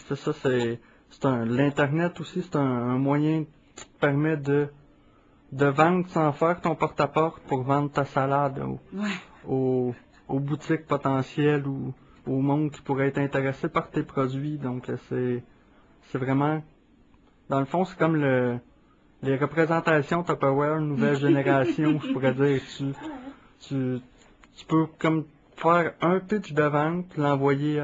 C'est ça, l'Internet aussi, c'est un moyen qui te permet de vendre sans faire ton porte-à-porte pour vendre ta salade Ouais. aux boutiques potentielles ou au monde qui pourrait être intéressé par tes produits. Donc c'est vraiment, dans le fond, c'est comme les représentations Tupperware nouvelle génération, je pourrais dire. Tu, tu peux comme faire un pitch de vente, puis l'envoyer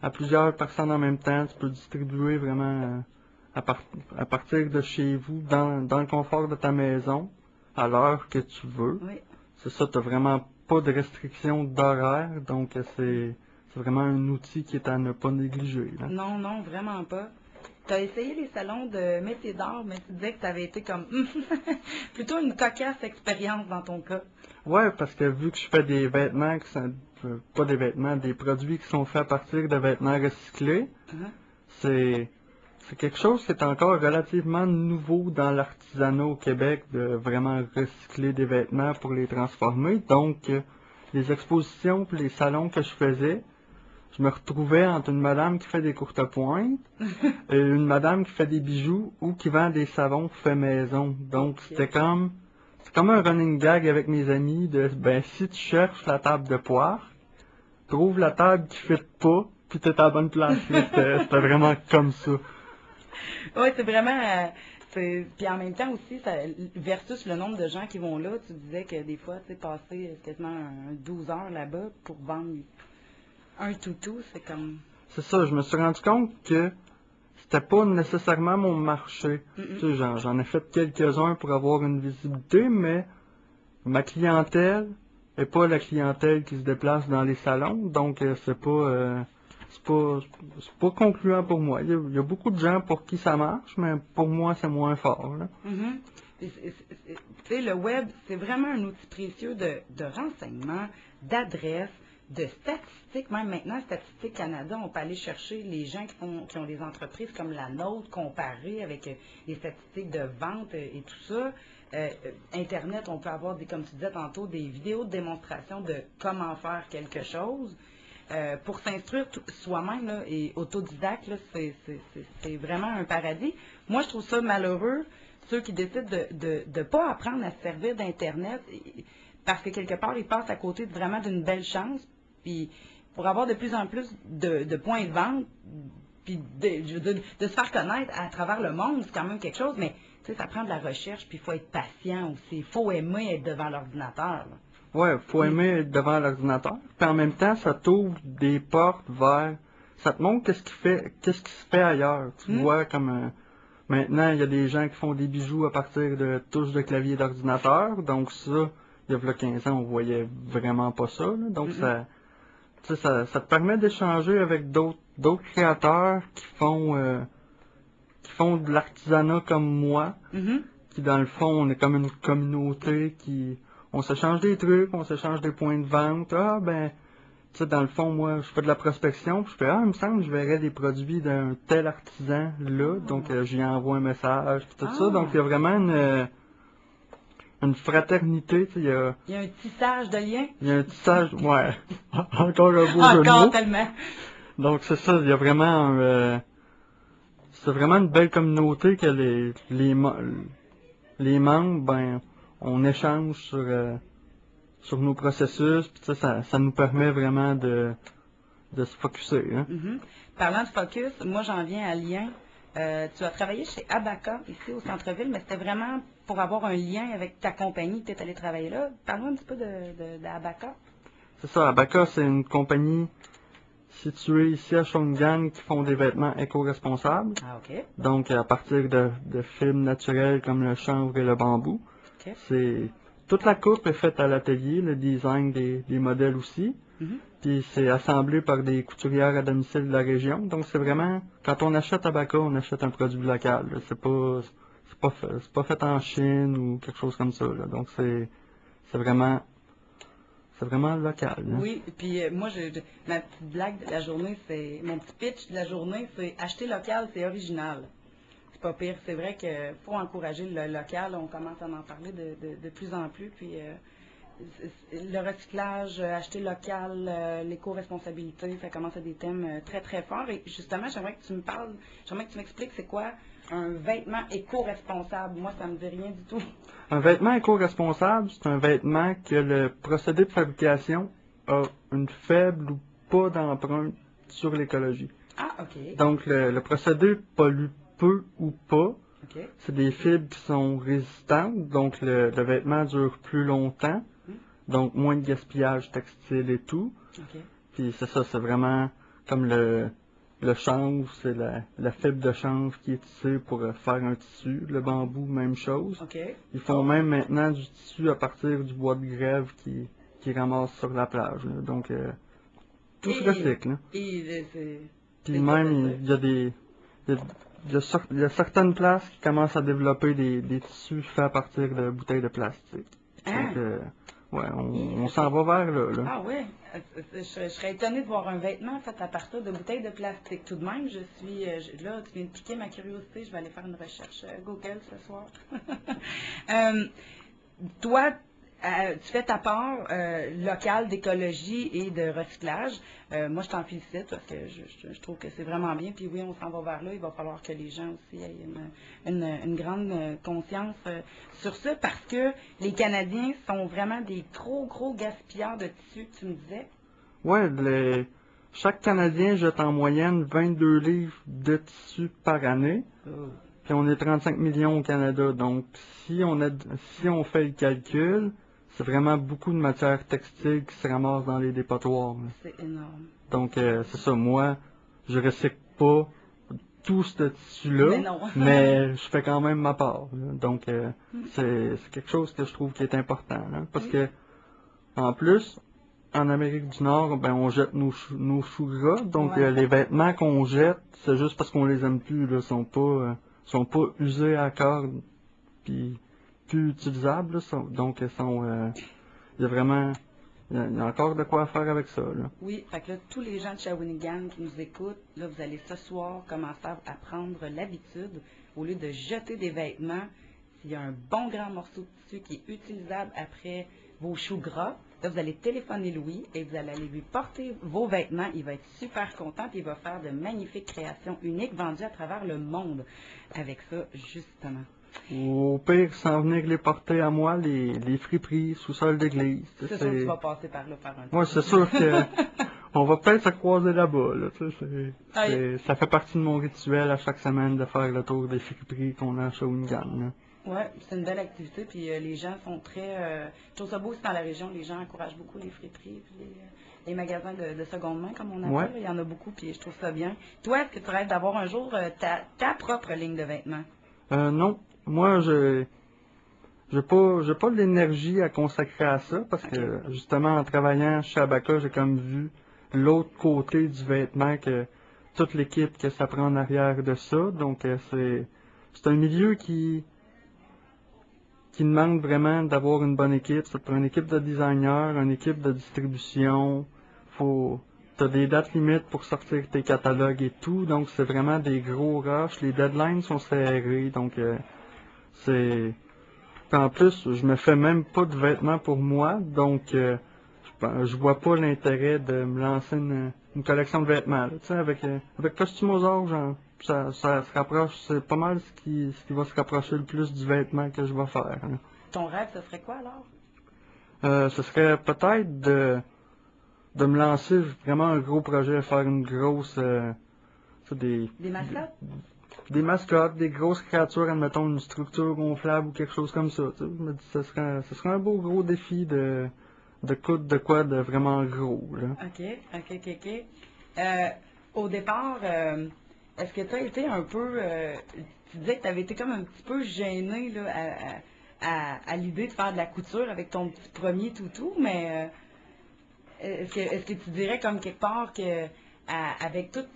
à plusieurs personnes en même temps. Tu peux distribuer vraiment à partir de chez vous, dans le confort de ta maison, à l'heure que tu veux. Oui. C'est ça, tu n'as vraiment pas de restriction d'horaire, donc c'est vraiment un outil qui est à ne pas négliger, là. Non, non, vraiment pas. Tu as essayé les salons de métiers d'art, mais tu disais que ça avait été comme plutôt une cocasse expérience dans ton cas. Ouais, parce que vu que je fais des vêtements qui sont pas des vêtements, des produits qui sont faits à partir de vêtements recyclés, Mhm. c'est quelque chose qui est encore relativement nouveau dans l'artisanat au Québec de vraiment recycler des vêtements pour les transformer. Donc, les expositions puis les salons que je faisais, je me retrouvais entre une madame qui fait des courtes pointes et une madame qui fait des bijoux ou qui vend des savons faits maison. Donc, Ok. c'est comme un running gag avec mes amis de, ben, si tu cherches la table de poire, trouve la table qui ne fit pas, puis t'es à la bonne place. Là, c'était vraiment comme ça. Oui, c'est vraiment. Puis en même temps aussi, versus le nombre de gens qui vont là, tu disais que des fois, tu sais, passer quasiment 12 heures là-bas pour vendre un toutou, c'est comme. C'est ça, je me suis rendu compte que c'était pas nécessairement mon marché. Tu Mm-mm. sais, j'en ai fait quelques-uns pour avoir une visibilité, mais ma clientèle est pas la clientèle qui se déplace dans les salons, donc c'est pas c'est pas concluant pour moi. Il y a beaucoup de gens pour qui ça marche, mais pour moi c'est moins fort, là. Mhm. Puis tu sais, le web, c'est vraiment un outil précieux de renseignement, d'adresse, de statistiques. Même maintenant, Statistique Canada, on peut aller chercher les gens qui ont des entreprises comme la nôtre, comparées avec les statistiques de vente et tout ça. Internet, on peut avoir, comme tu disais tantôt, des vidéos de démonstration de comment faire quelque chose. Pour s'instruire soi-même là, et autodidacte, là, c'est vraiment un paradis. Moi, je trouve ça malheureux, ceux qui décident de ne pas apprendre à se servir d'Internet, parce que quelque part, ils passent à côté vraiment d'une belle chance. Puis, pour avoir de plus en plus de points de vente, puis de se faire connaître à travers le monde, c'est quand même quelque chose, mais tu sais, ça prend de la recherche, puis il faut être patient aussi. Il faut aimer être devant l'ordinateur, là. Ouais, faut aimer être devant l'ordinateur, puis en même temps, ça t'ouvre des portes vers, ça te montre qu'est-ce qui se fait ailleurs. Tu Hmm? vois, comme maintenant, il y a des gens qui font des bijoux à partir de touches de clavier d'ordinateur, donc ça, il y a v'là 15 ans, on voyait vraiment pas ça, là. Donc Mm-mm. tu sais, ça te permet d'échanger avec d'autres créateurs qui font de l'artisanat comme moi, Mhm. qui dans le fond, on est comme une communauté on s'échange des trucs, on s'échange des points de vente. Ah ben, tu sais, dans le fond, moi, je fais de la prospection, puis je fais, il me semble que je verrais des produits d'un tel artisan là, donc j'y envoie un message, puis tout ça. Donc Ah, il y a vraiment une fraternité, tu sais, il y a un tissage de liens. il y a un tissage, ouais, encore un beau jeu de Encore mots. tellement. Donc c'est ça, il y a vraiment c'est vraiment une belle communauté que les membres, ben, on échange sur nos processus, puis ça nous permet vraiment de se focusser, hein. Mhm. Parlant de focus, moi j'en viens à lien. Tu as travaillé chez Abaca, ici au centre-ville, mais c'était vraiment pour avoir un lien avec ta compagnie que tu es allé travailler là. Parle-moi un petit peu d'Abaca. C'est ça, Abaca, c'est une compagnie située ici à Shawinigan qui font des vêtements éco-responsables. Ah, OK. Donc, à partir de fibres naturelles comme le chanvre et le bambou. OK. Toute la coupe est faite à l'atelier, le design des modèles aussi. Mhm. Puis c'est assemblé par des couturières à domicile de la région. Donc c'est vraiment, quand on achète à Baca, on achète un produit local. Là. C'est pas fait en Chine ou quelque chose comme ça. Là. Donc c'est vraiment, c'est vraiment local. Là. Oui, puis ma petite blague de la journée, mon petit pitch de la journée, c'est acheter local, c'est original. C'est pas pire. C'est vrai qu'il faut encourager le local. On commence à en parler de plus en plus. Puis le recyclage, acheter local, l'éco-responsabilité, ça commence à être des thèmes très, très forts. Et justement, j'aimerais que tu me parles, j'aimerais que tu m'expliques c'est quoi un vêtement éco-responsable. Moi, ça me dit rien du tout. Un vêtement éco-responsable, c'est un vêtement que le procédé de fabrication a une faible ou pas d'empreinte sur l'écologie. Ah, OK. Donc le procédé pollue peu ou pas. OK. C'est des fibres qui sont résistantes, donc le vêtement dure plus longtemps, donc moins de gaspillage textile et tout. OK. Puis c'est ça, c'est vraiment comme le chanvre, c'est la fibre de chanvre qui est tissée pour faire un tissu. Le bambou, même chose. OK. Ils font même maintenant du tissu à partir du bois de grève qui ramassent sur la plage. Là. Donc tout se recycle. Là. Puis même, il y a des... Il y a certaines places qui commencent à développer des tissus faits à partir de bouteilles de plastique. Ah. Donc, ouais, on s'en va vers là. Ah oui, je serais étonnée de voir un vêtement fait à partir de bouteilles de plastique. Tout de même, là, tu viens de piquer ma curiosité, je vais aller faire une recherche Google ce soir. Toi, tu fais ta part locale d'écologie et de recyclage. Moi, je t'en félicite parce que je trouve que c'est vraiment bien. Puis oui, on s'en va vers là. Il va falloir que les gens aussi aient une grande conscience sur ça parce que les Canadiens sont vraiment des gros gaspilleurs de tissus, tu me disais. Ouais, chaque Canadien jette en moyenne 22 livres de tissu par année. Oh. Puis on est 35 millions au Canada. Donc, si on fait le calcul, c'est vraiment beaucoup de matières textiles qui se ramassent dans les dépotoirs. Là. C'est énorme. Donc, c'est ça. Moi, je recycle pas tout ce tissu-là, Mais non. mais je fais quand même ma part. Là. Donc, c'est quelque chose que je trouve qui est important. Là, parce que, en plus, en Amérique du Nord, ben, on jette nos choux gras. Donc, Ouais. les vêtements qu'on jette, c'est juste parce qu'on les aime plus. Là, sont pas usés à corde, puis plus utilisables. Là, donc, il y a vraiment... Il y a encore de quoi faire avec ça. Là. Oui, fait que là, tous les gens de Shawinigan qui nous écoutent, là, vous allez ce soir commencer à prendre l'habitude, au lieu de jeter des vêtements, s'il y a un bon grand morceau de tissu qui est utilisable après vos choux gras, là, vous allez téléphoner Louis et vous allez aller lui porter vos vêtements. Il va être super content et il va faire de magnifiques créations uniques vendues à travers le monde avec ça, justement. Ou au pire, sans venir les porter à moi, les friperies, sous-sol d'église. C'est sûr que tu vas passer par là faire un tour. Moi, c'est sûr que on va peut-être se croiser là-bas. Là, ça fait partie de mon rituel à chaque semaine de faire le tour des friperies qu'on a à Shawinigan. Oui, c'est une belle activité. Puis les gens sont très... je trouve ça beau aussi dans la région. Les gens encouragent beaucoup les friperies puis les magasins de seconde main, comme on appelle. Ouais. Il y en a beaucoup, puis je trouve ça bien. Toi, est-ce que tu rêves d'avoir un jour ta propre ligne de vêtements? Non. Moi, j'ai pas l'énergie à consacrer à ça parce que justement en travaillant chez Abaca, j'ai comme vu l'autre côté du vêtement que toute l'équipe que ça prend en arrière de ça. Donc c'est un milieu qui demande vraiment d'avoir une bonne équipe. Ça te prend une équipe de designers, une équipe de distribution. T'as des dates limites pour sortir tes catalogues et tout. Donc c'est vraiment des gros rushs. Les deadlines sont serrés. Donc en plus, je me fais même pas de vêtements pour moi, donc je vois pas l'intérêt de me lancer une collection de vêtements. Tu sais, avec Costumosaur, genre, ça se rapproche, c'est pas mal ce qui va se rapprocher le plus du vêtement que je vais faire. Là. Ton rêve, ce serait quoi alors? Ce serait peut-être de me lancer vraiment un gros projet, faire une grosse... Des mascottes? Des mascottes, des grosses créatures, admettons une structure gonflable ou quelque chose comme ça. Tu sais. Je me dis ce serait un beau gros défi de coudre de quoi de vraiment gros. Là. OK. Au départ, est-ce que tu as été un peu... tu disais que tu avais été comme un petit peu gêné là, à l'idée de faire de la couture avec ton petit premier toutou, mais est-ce que tu dirais comme quelque part que avec toutes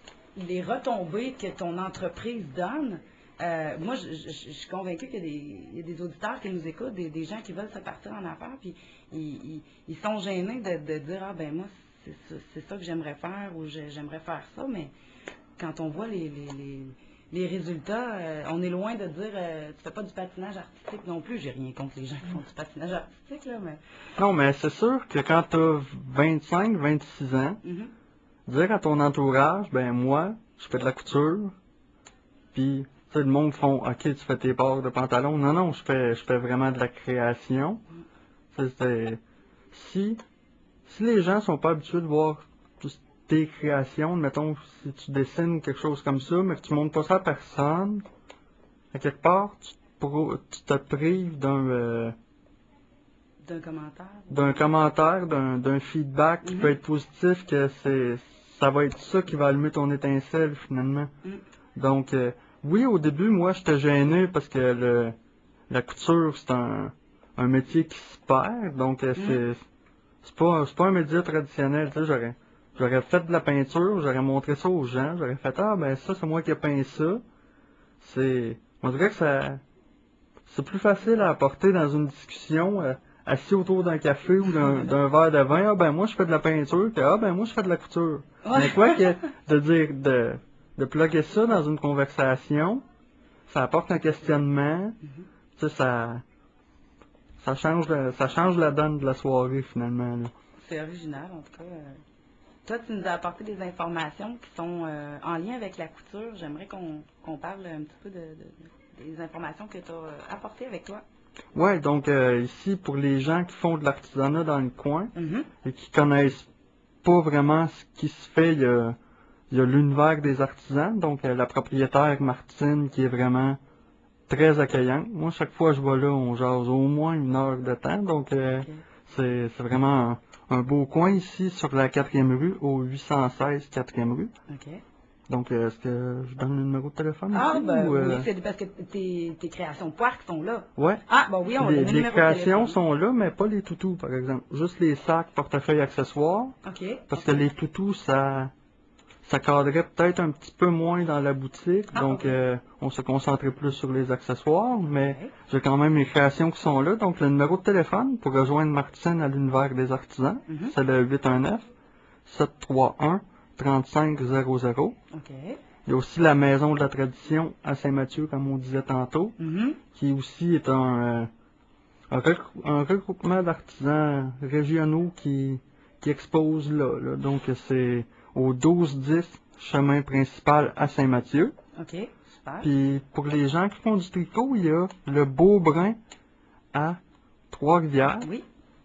les retombées que ton entreprise donne, moi, je suis convaincue qu'il y a des auditeurs qui nous écoutent, des gens qui veulent se partir en affaires, puis ils sont gênés de dire, ah ben moi, c'est ça que j'aimerais faire, ou j'aimerais faire ça, mais quand on voit les résultats, on est loin de dire, tu fais pas du patinage artistique non plus. J'ai rien contre les gens qui font du patinage artistique, là, mais... Non, mais c'est sûr que quand tu as 25, 26 ans, dire à ton entourage, ben moi, je fais de la couture, puis tu sais, le monde font, ok, tu fais tes bords de pantalon. Non, non, je fais vraiment de la création. Si les gens sont pas habitués de voir toutes tes créations, mettons, si tu dessines quelque chose comme ça, mais que tu montres pas ça à personne, à quelque part, tu te prives d'un commentaire. D'un feedback qui peut être positif, que ça va être ça qui va allumer ton étincelle finalement. Donc, oui, au début, moi, j'étais gêné parce que la couture, c'est un métier qui se perd, donc c'est pas un métier traditionnel, tu sais, j'aurais fait de la peinture, j'aurais montré ça aux gens, j'aurais fait, ah, ben ça, c'est moi qui ai peint ça. On dirait que c'est plus facile à apporter dans une discussion, assis autour d'un café ou d'un verre de vin, ah, ben moi, je fais de la peinture, que, ah, ben moi, je fais de la couture. Mais quoi que de plugger ça dans une conversation, ça apporte un questionnement, tu sais, ça change la donne de la soirée, finalement, là. C'est original, en tout cas. Toi, tu nous as apporté des informations qui sont en lien avec la couture. J'aimerais qu'on parle un petit peu des informations que tu as apportées avec toi. Ouais, donc ici, pour les gens qui font de l'artisanat dans le coin et qui connaissent pas vraiment ce qui se fait, il y a l'univers des artisans, donc la propriétaire Martine qui est vraiment très accueillante. Moi, chaque fois que je vais là, on jase au moins 1 heure de temps, donc c'est vraiment un beau coin ici sur la 4e rue, au 816 4e rue. Donc, est-ce que je donne le numéro de téléphone ici? Oui, c'est parce que tes créations poires sont là. Ouais. Ah, bon oui, on va donner le numéro de téléphone. Les créations sont là, mais pas les toutous, par exemple. Juste les sacs, portefeuilles, accessoires. Parce que les toutous, ça cadrait peut-être un petit peu moins dans la boutique, donc on se concentrait plus sur les accessoires, mais j'ai quand même les créations qui sont là. Donc, le numéro de téléphone pour rejoindre Martine à l'univers des artisans, c'est le 819-731-3500. Il y a aussi la Maison de la Tradition à Saint-Mathieu, comme on disait tantôt, qui aussi est un regroupement d'artisans régionaux qui exposent là. Donc, c'est au 12-10 chemin principal à Saint-Mathieu. Super. Puis, pour les gens qui font du tricot, il y a le Beau Brin à Trois-Rivières,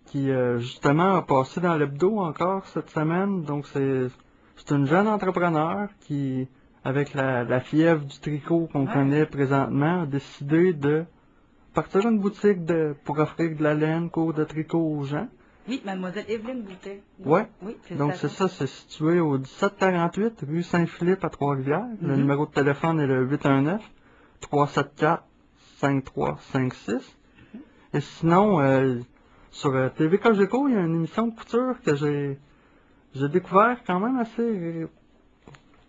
qui justement a passé dans l'hebdo encore cette semaine. Donc, c'est une jeune entrepreneur qui, avec la fièvre du tricot qu'on connaît présentement, a décidé de partir une boutique pour offrir de la laine, cours de tricot aux gens. Oui, mademoiselle Evelyne Boutet. Oui, donc c'est ça, c'est situé au 1748 rue Saint-Philippe à Trois-Rivières. Le numéro de téléphone est le 819-374-5356. Et sinon, sur TV Cogeco, il y a une émission de couture que j'ai découvert quand même assez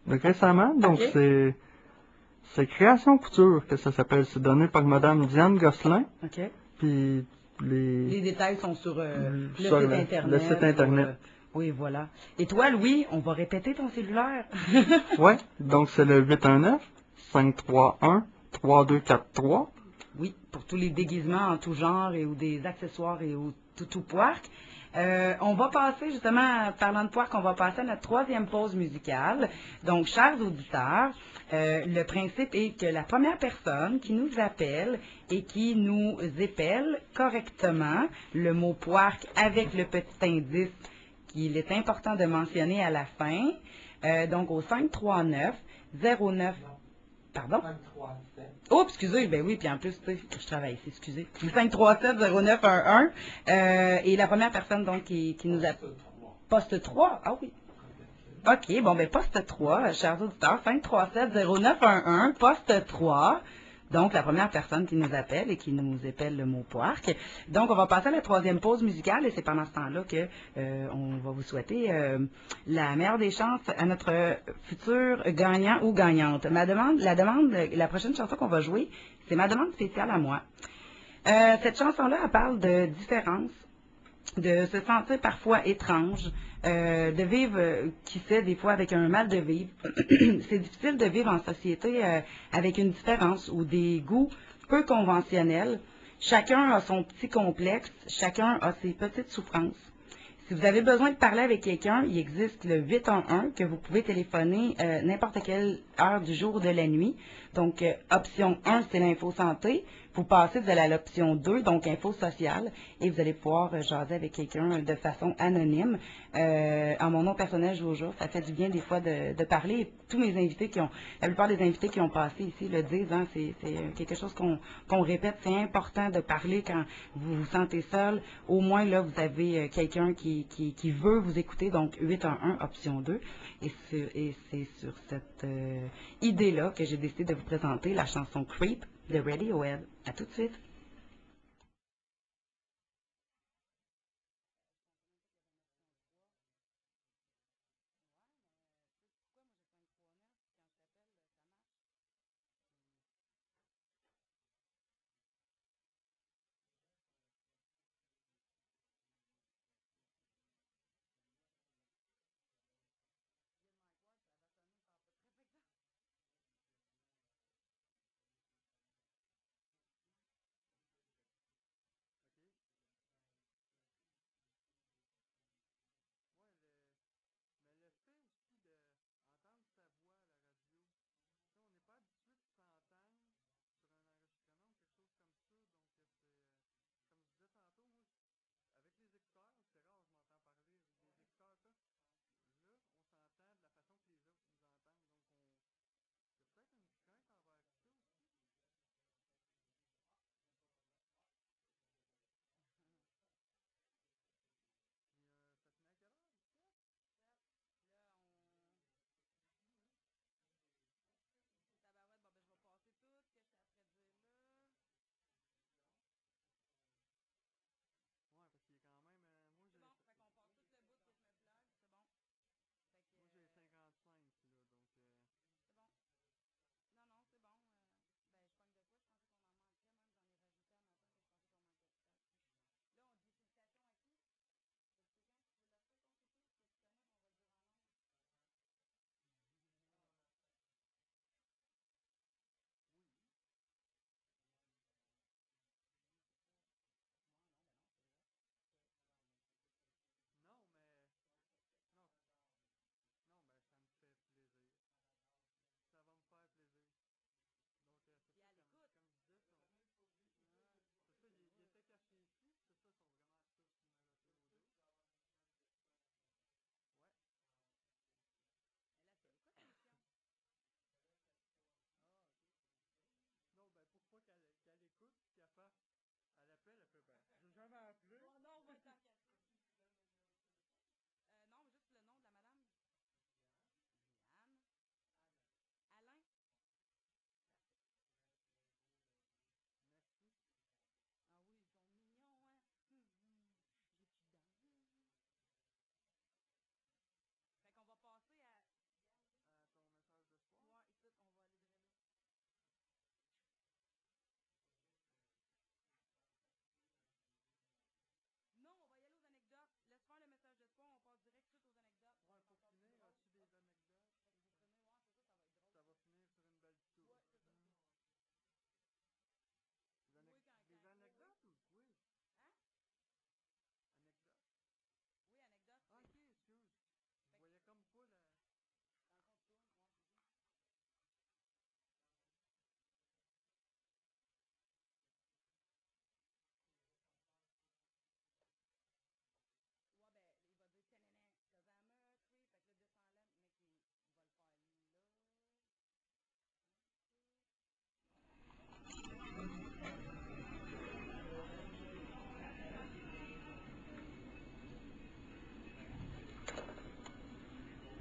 récemment. Donc c'est Création Couture que ça s'appelle. C'est donné par Madame Diane Gosselin. Puis les détails sont sur le site Internet. Oui, voilà. Et toi, Louis, on va répéter ton cellulaire. Oui, donc c'est le 819-531-3243. Oui, pour tous les déguisements en tout genre ou des accessoires et au toutou poirque. On va passer, justement, parlant de poirque, on va passer à notre 3e pause musicale. Donc, chers auditeurs, le principe est que la première personne qui nous appelle et qui nous épelle correctement le mot poirque avec le petit indice qu'il est important de mentionner à la fin, donc au 539-09... Pardon? 537. Oh, excusez, ben oui, puis en plus, tu sais, je travaille ici, excusez. 537-0911. Et la première personne, donc, qui nous a... Poste 3? Ah oui. OK, bon, ben poste 3, chers auditeurs, 537-0911, poste 3. Donc, la première personne qui nous appelle et qui nous épelle le mot poarc. Donc, on va passer à la troisième pause musicale et c'est pendant ce temps-là que on va vous souhaiter la meilleure des chances à notre futur gagnant ou gagnante. La prochaine chanson qu'on va jouer, c'est ma demande spéciale à moi. Cette chanson-là, elle parle de différence, de se sentir parfois étrange, de vivre, qui sait, des fois avec un mal de vivre. C'est difficile de vivre en société avec une différence ou des goûts peu conventionnels. Chacun a son petit complexe, chacun a ses petites souffrances. Si vous avez besoin de parler avec quelqu'un, il existe le 811 que vous pouvez téléphoner n'importe quelle heure du jour ou de la nuit. Donc, option 1, c'est l'info santé. Vous passez, vous allez à l'option 2, donc info sociale, et vous allez pouvoir jaser avec quelqu'un de façon anonyme. En mon nom personnel, je vous jure, ça fait du bien des fois de parler. Et tous mes invités la plupart des invités qui ont passé ici le disent, hein, c'est quelque chose qu'on répète, c'est important de parler quand vous vous sentez seul. Au moins, là, vous avez quelqu'un qui veut vous écouter, donc 811, option 2. Et c'est sur cette idée-là que j'ai décidé de vous présenter la chanson Creep de Radiohead. À tout de suite.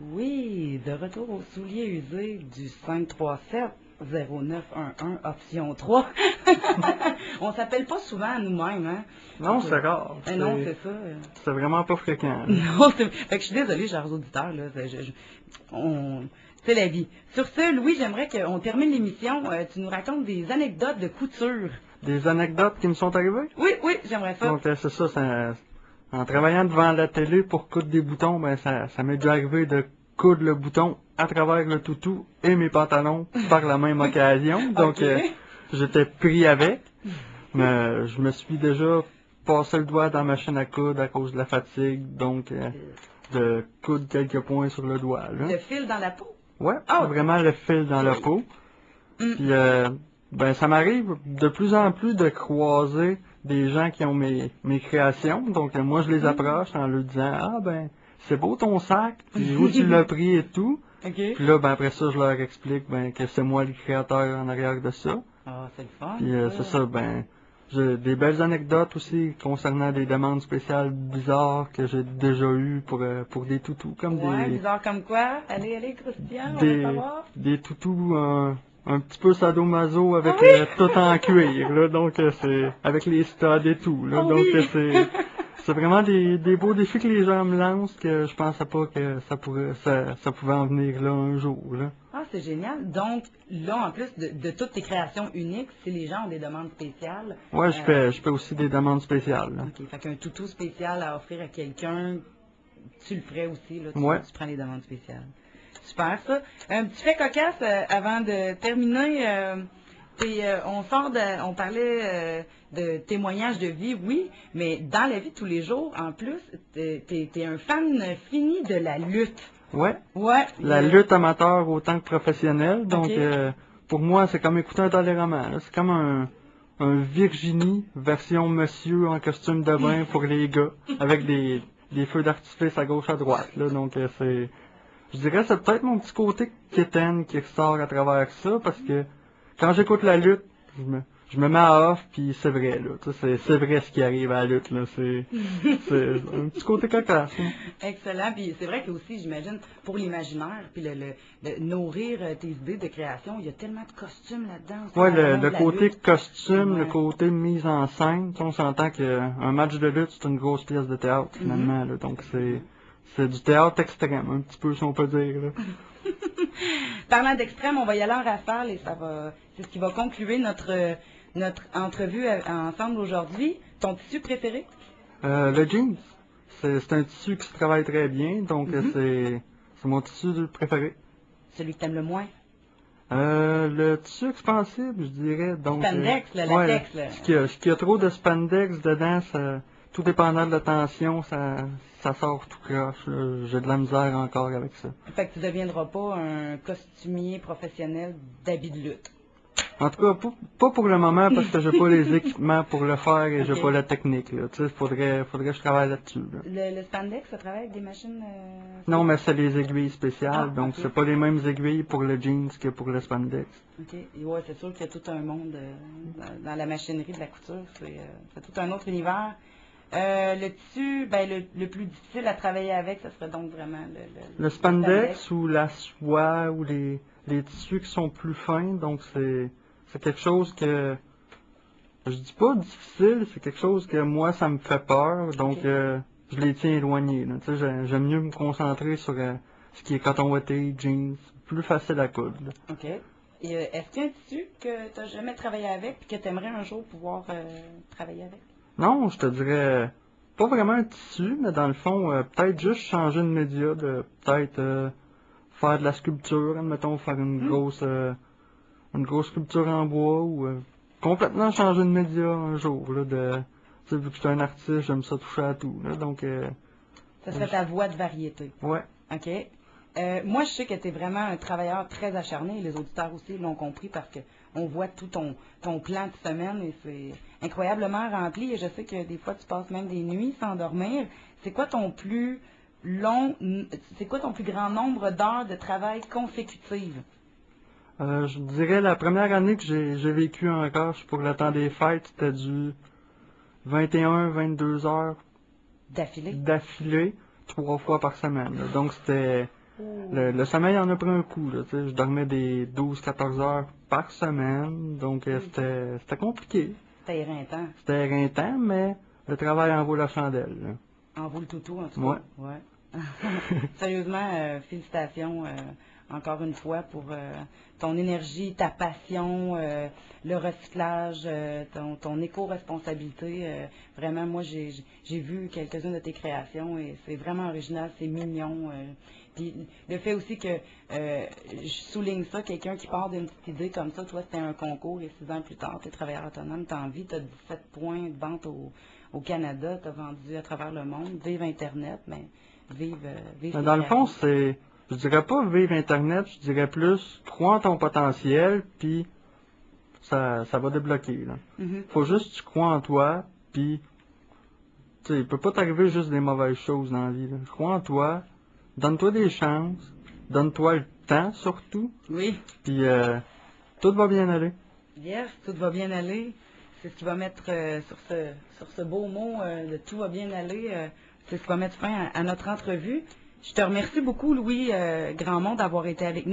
Oui, de retour aux souliers usés du 537. 0911 option 3. On s'appelle pas souvent à nous-mêmes, hein? Non, c'est rare. Non, c'est ça. C'est vraiment pas fréquent. Non, fait que je suis désolée, chers auditeurs, là. C'est la vie. Sur ce, Louis, j'aimerais qu'on termine l'émission. Tu nous racontes des anecdotes de couture. Des anecdotes qui me sont arrivées? Oui, j'aimerais ça. Donc, c'est ça, en travaillant devant la télé pour coudre des boutons, ben ça m'est déjà arrivé de coudre le bouton à travers le toutou et mes pantalons par la même occasion. Donc, Ok. j'étais pris avec. Mais je me suis déjà passé le doigt dans ma machine à coudre à cause de la fatigue. Donc, de coudre quelques points sur le doigt. Là. Le fil dans la peau. Ouais, Ah, vraiment le fil dans la peau. Puis, ben, ça m'arrive de plus en plus de croiser des gens qui ont mes créations. Donc, moi, je les approche en leur disant, ah, ben, c'est beau ton sac, puis où tu l'as pris et tout. OK. Puis là, ben, après ça, je leur explique, ben, que c'est moi le créateur en arrière de ça. Ah, c'est le fun. Puis, c'est ça, ben, j'ai des belles anecdotes aussi concernant des demandes spéciales bizarres que j'ai déjà eues pour des toutous, comme Ouais, des... bizarre comme quoi. Allez, Christian, on va savoir. Des toutous un petit peu sadomaso avec Ah oui? tout en cuir, là, donc c'est avec les studs et tout, là, Ah donc oui? c'est vraiment des beaux défis que les gens me lancent que je pensais pas que ça pouvais en venir là un jour, là. Ah, c'est génial. Donc, là, en plus de toutes tes créations uniques, si les gens ont des demandes spéciales. Ouais, je fais aussi des demandes spéciales, là. OK, fait qu'un toutou spécial à offrir à quelqu'un, tu le ferais aussi, là. Ouais. Tu prends les demandes spéciales. Super, ça. Un petit fait cocasse avant de terminer. On parlait de témoignages de vie, oui, mais dans la vie de tous les jours, en plus, t'es un fan fini de la lutte. Ouais. Ouais. La lutte amateur autant que professionnelle, donc Ok. pour moi c'est comme écouter un télé-roman, là. C'est comme un Virginie version monsieur en costume de bain pour les gars, avec des feux d'artifice à gauche à droite, là, donc je dirais c'est peut-être mon petit côté quétaine qui ressort à travers ça, parce que quand j'écoute la lutte, je me mets à off, puis c'est vrai, là, tu sais, c'est vrai ce qui arrive à la lutte, là, c'est un petit côté cocasse, là. Excellent. Puis c'est vrai que aussi, j'imagine, pour l'imaginaire, puis de nourrir tes idées de création, il y a tellement de costumes là-dedans. aussi, Ouais, dans monde le de la côté lutte. costume, le Ouais. côté mise en scène, tu sais, on s'entend qu'un match de lutte, c'est une grosse pièce de théâtre, finalement, là, donc c'est du théâtre extrême, un petit peu, si on peut dire, là. Parlant d'extrême, on va y aller en rafale et c'est ce qui va conclure notre entrevue ensemble aujourd'hui. Ton tissu préféré? Le jeans, c'est un tissu qui se travaille très bien, donc c'est mon tissu préféré. Celui que t'aimes le moins? Le tissu expansible, je dirais, donc... Spandex, le ouais, latex, là. ce qu'il y a trop de spandex dedans, tout dépendant de la tension, ça sort tout croche, là. J'ai de la misère encore avec ça. Fait que tu deviendras pas un costumier professionnel d'habits de lutte. En tout cas, pas pour le moment, parce que j'ai pas les équipements pour le faire et j'ai Ok. pas la technique, là. Tu sais, faudrait que je travaille là-dessus, là. Le spandex, ça travaille avec des machines... Non, mais c'est les aiguilles spéciales, Ah, donc ok. c'est pas les mêmes aiguilles pour le jeans que pour le spandex. OK. Et ouais, c'est sûr qu'il y a tout un monde dans la machinerie de la couture. C'est tout un autre univers. Le tissu, ben, le plus difficile à travailler avec, ça serait donc vraiment Le spandex ou la soie ou les tissus qui sont plus fins, donc c'est quelque chose que je dis pas difficile, c'est quelque chose que moi ça me fait peur, donc Ok. je les tiens éloignés, là. Tu sais, j'aime mieux me concentrer sur ce qui est coton ouaté, jeans, plus facile à coudre, là. OK. Et est-ce qu'il y a un tissu que tu n'as jamais travaillé avec et que tu aimerais un jour pouvoir travailler avec? Non, je te dirais pas vraiment un tissu, mais dans le fond, peut-être juste changer de média, peut-être faire de la sculpture, admettons, faire une grosse sculpture en bois ou complètement changer de média un jour, là, tu sais, vu que je suis un artiste, j'aime ça toucher à tout, là, donc, Ça serait ta voie de variété. ouais. OK. Moi, je sais que tu es vraiment un travailleur très acharné. Les auditeurs aussi l'ont compris parce que on voit tout ton plan de semaine et c'est incroyablement rempli. Et je sais que des fois, tu passes même des nuits sans dormir. C'est quoi ton plus grand nombre d'heures de travail consécutives? Je dirais la première année que j'ai vécu encore pour le temps des fêtes, c'était du 21-22 heures D'affilée? d'affilée, 3 fois par semaine, là. Donc c'était Le sommeil en a pris un coup, là, tu sais, je dormais des 12-14 heures par semaine, donc c'était compliqué. C'était éreintant. C'était éreintant, mais le travail en vaut la chandelle, là. En vaut le toutou, en tout Ouais. cas. Ouais. Sérieusement, félicitations encore une fois pour ton énergie, ta passion, le recyclage, ton éco-responsabilité. Vraiment, moi, j'ai vu quelques-unes de tes créations et c'est vraiment original, c'est mignon. Puis le fait aussi que je souligne ça, quelqu'un qui part d'une petite idée comme ça, toi, c'était un concours et 6 ans plus tard, tu es travailleur autonome, tu as envie, tu as 17 points de vente au Canada, tu as vendu à travers le monde, vive Internet, mais vive Mais tes dans le fond, créations. je dirais pas vivre Internet, je dirais plus croire en ton potentiel, puis ça va débloquer, là. Mhm. Faut juste que tu crois en toi, puis tu sais, il peut pas t'arriver juste des mauvaises choses dans la vie, là. Crois en toi, donne-toi des chances, donne-toi le temps surtout, Oui, puis tout va bien aller. yes, tout va bien aller. C'est ce qui va mettre sur ce beau mot de tout va bien aller. C'est ce qui va mettre fin à notre entrevue. Je te remercie beaucoup, Louis Grandmont, d'avoir été avec nous.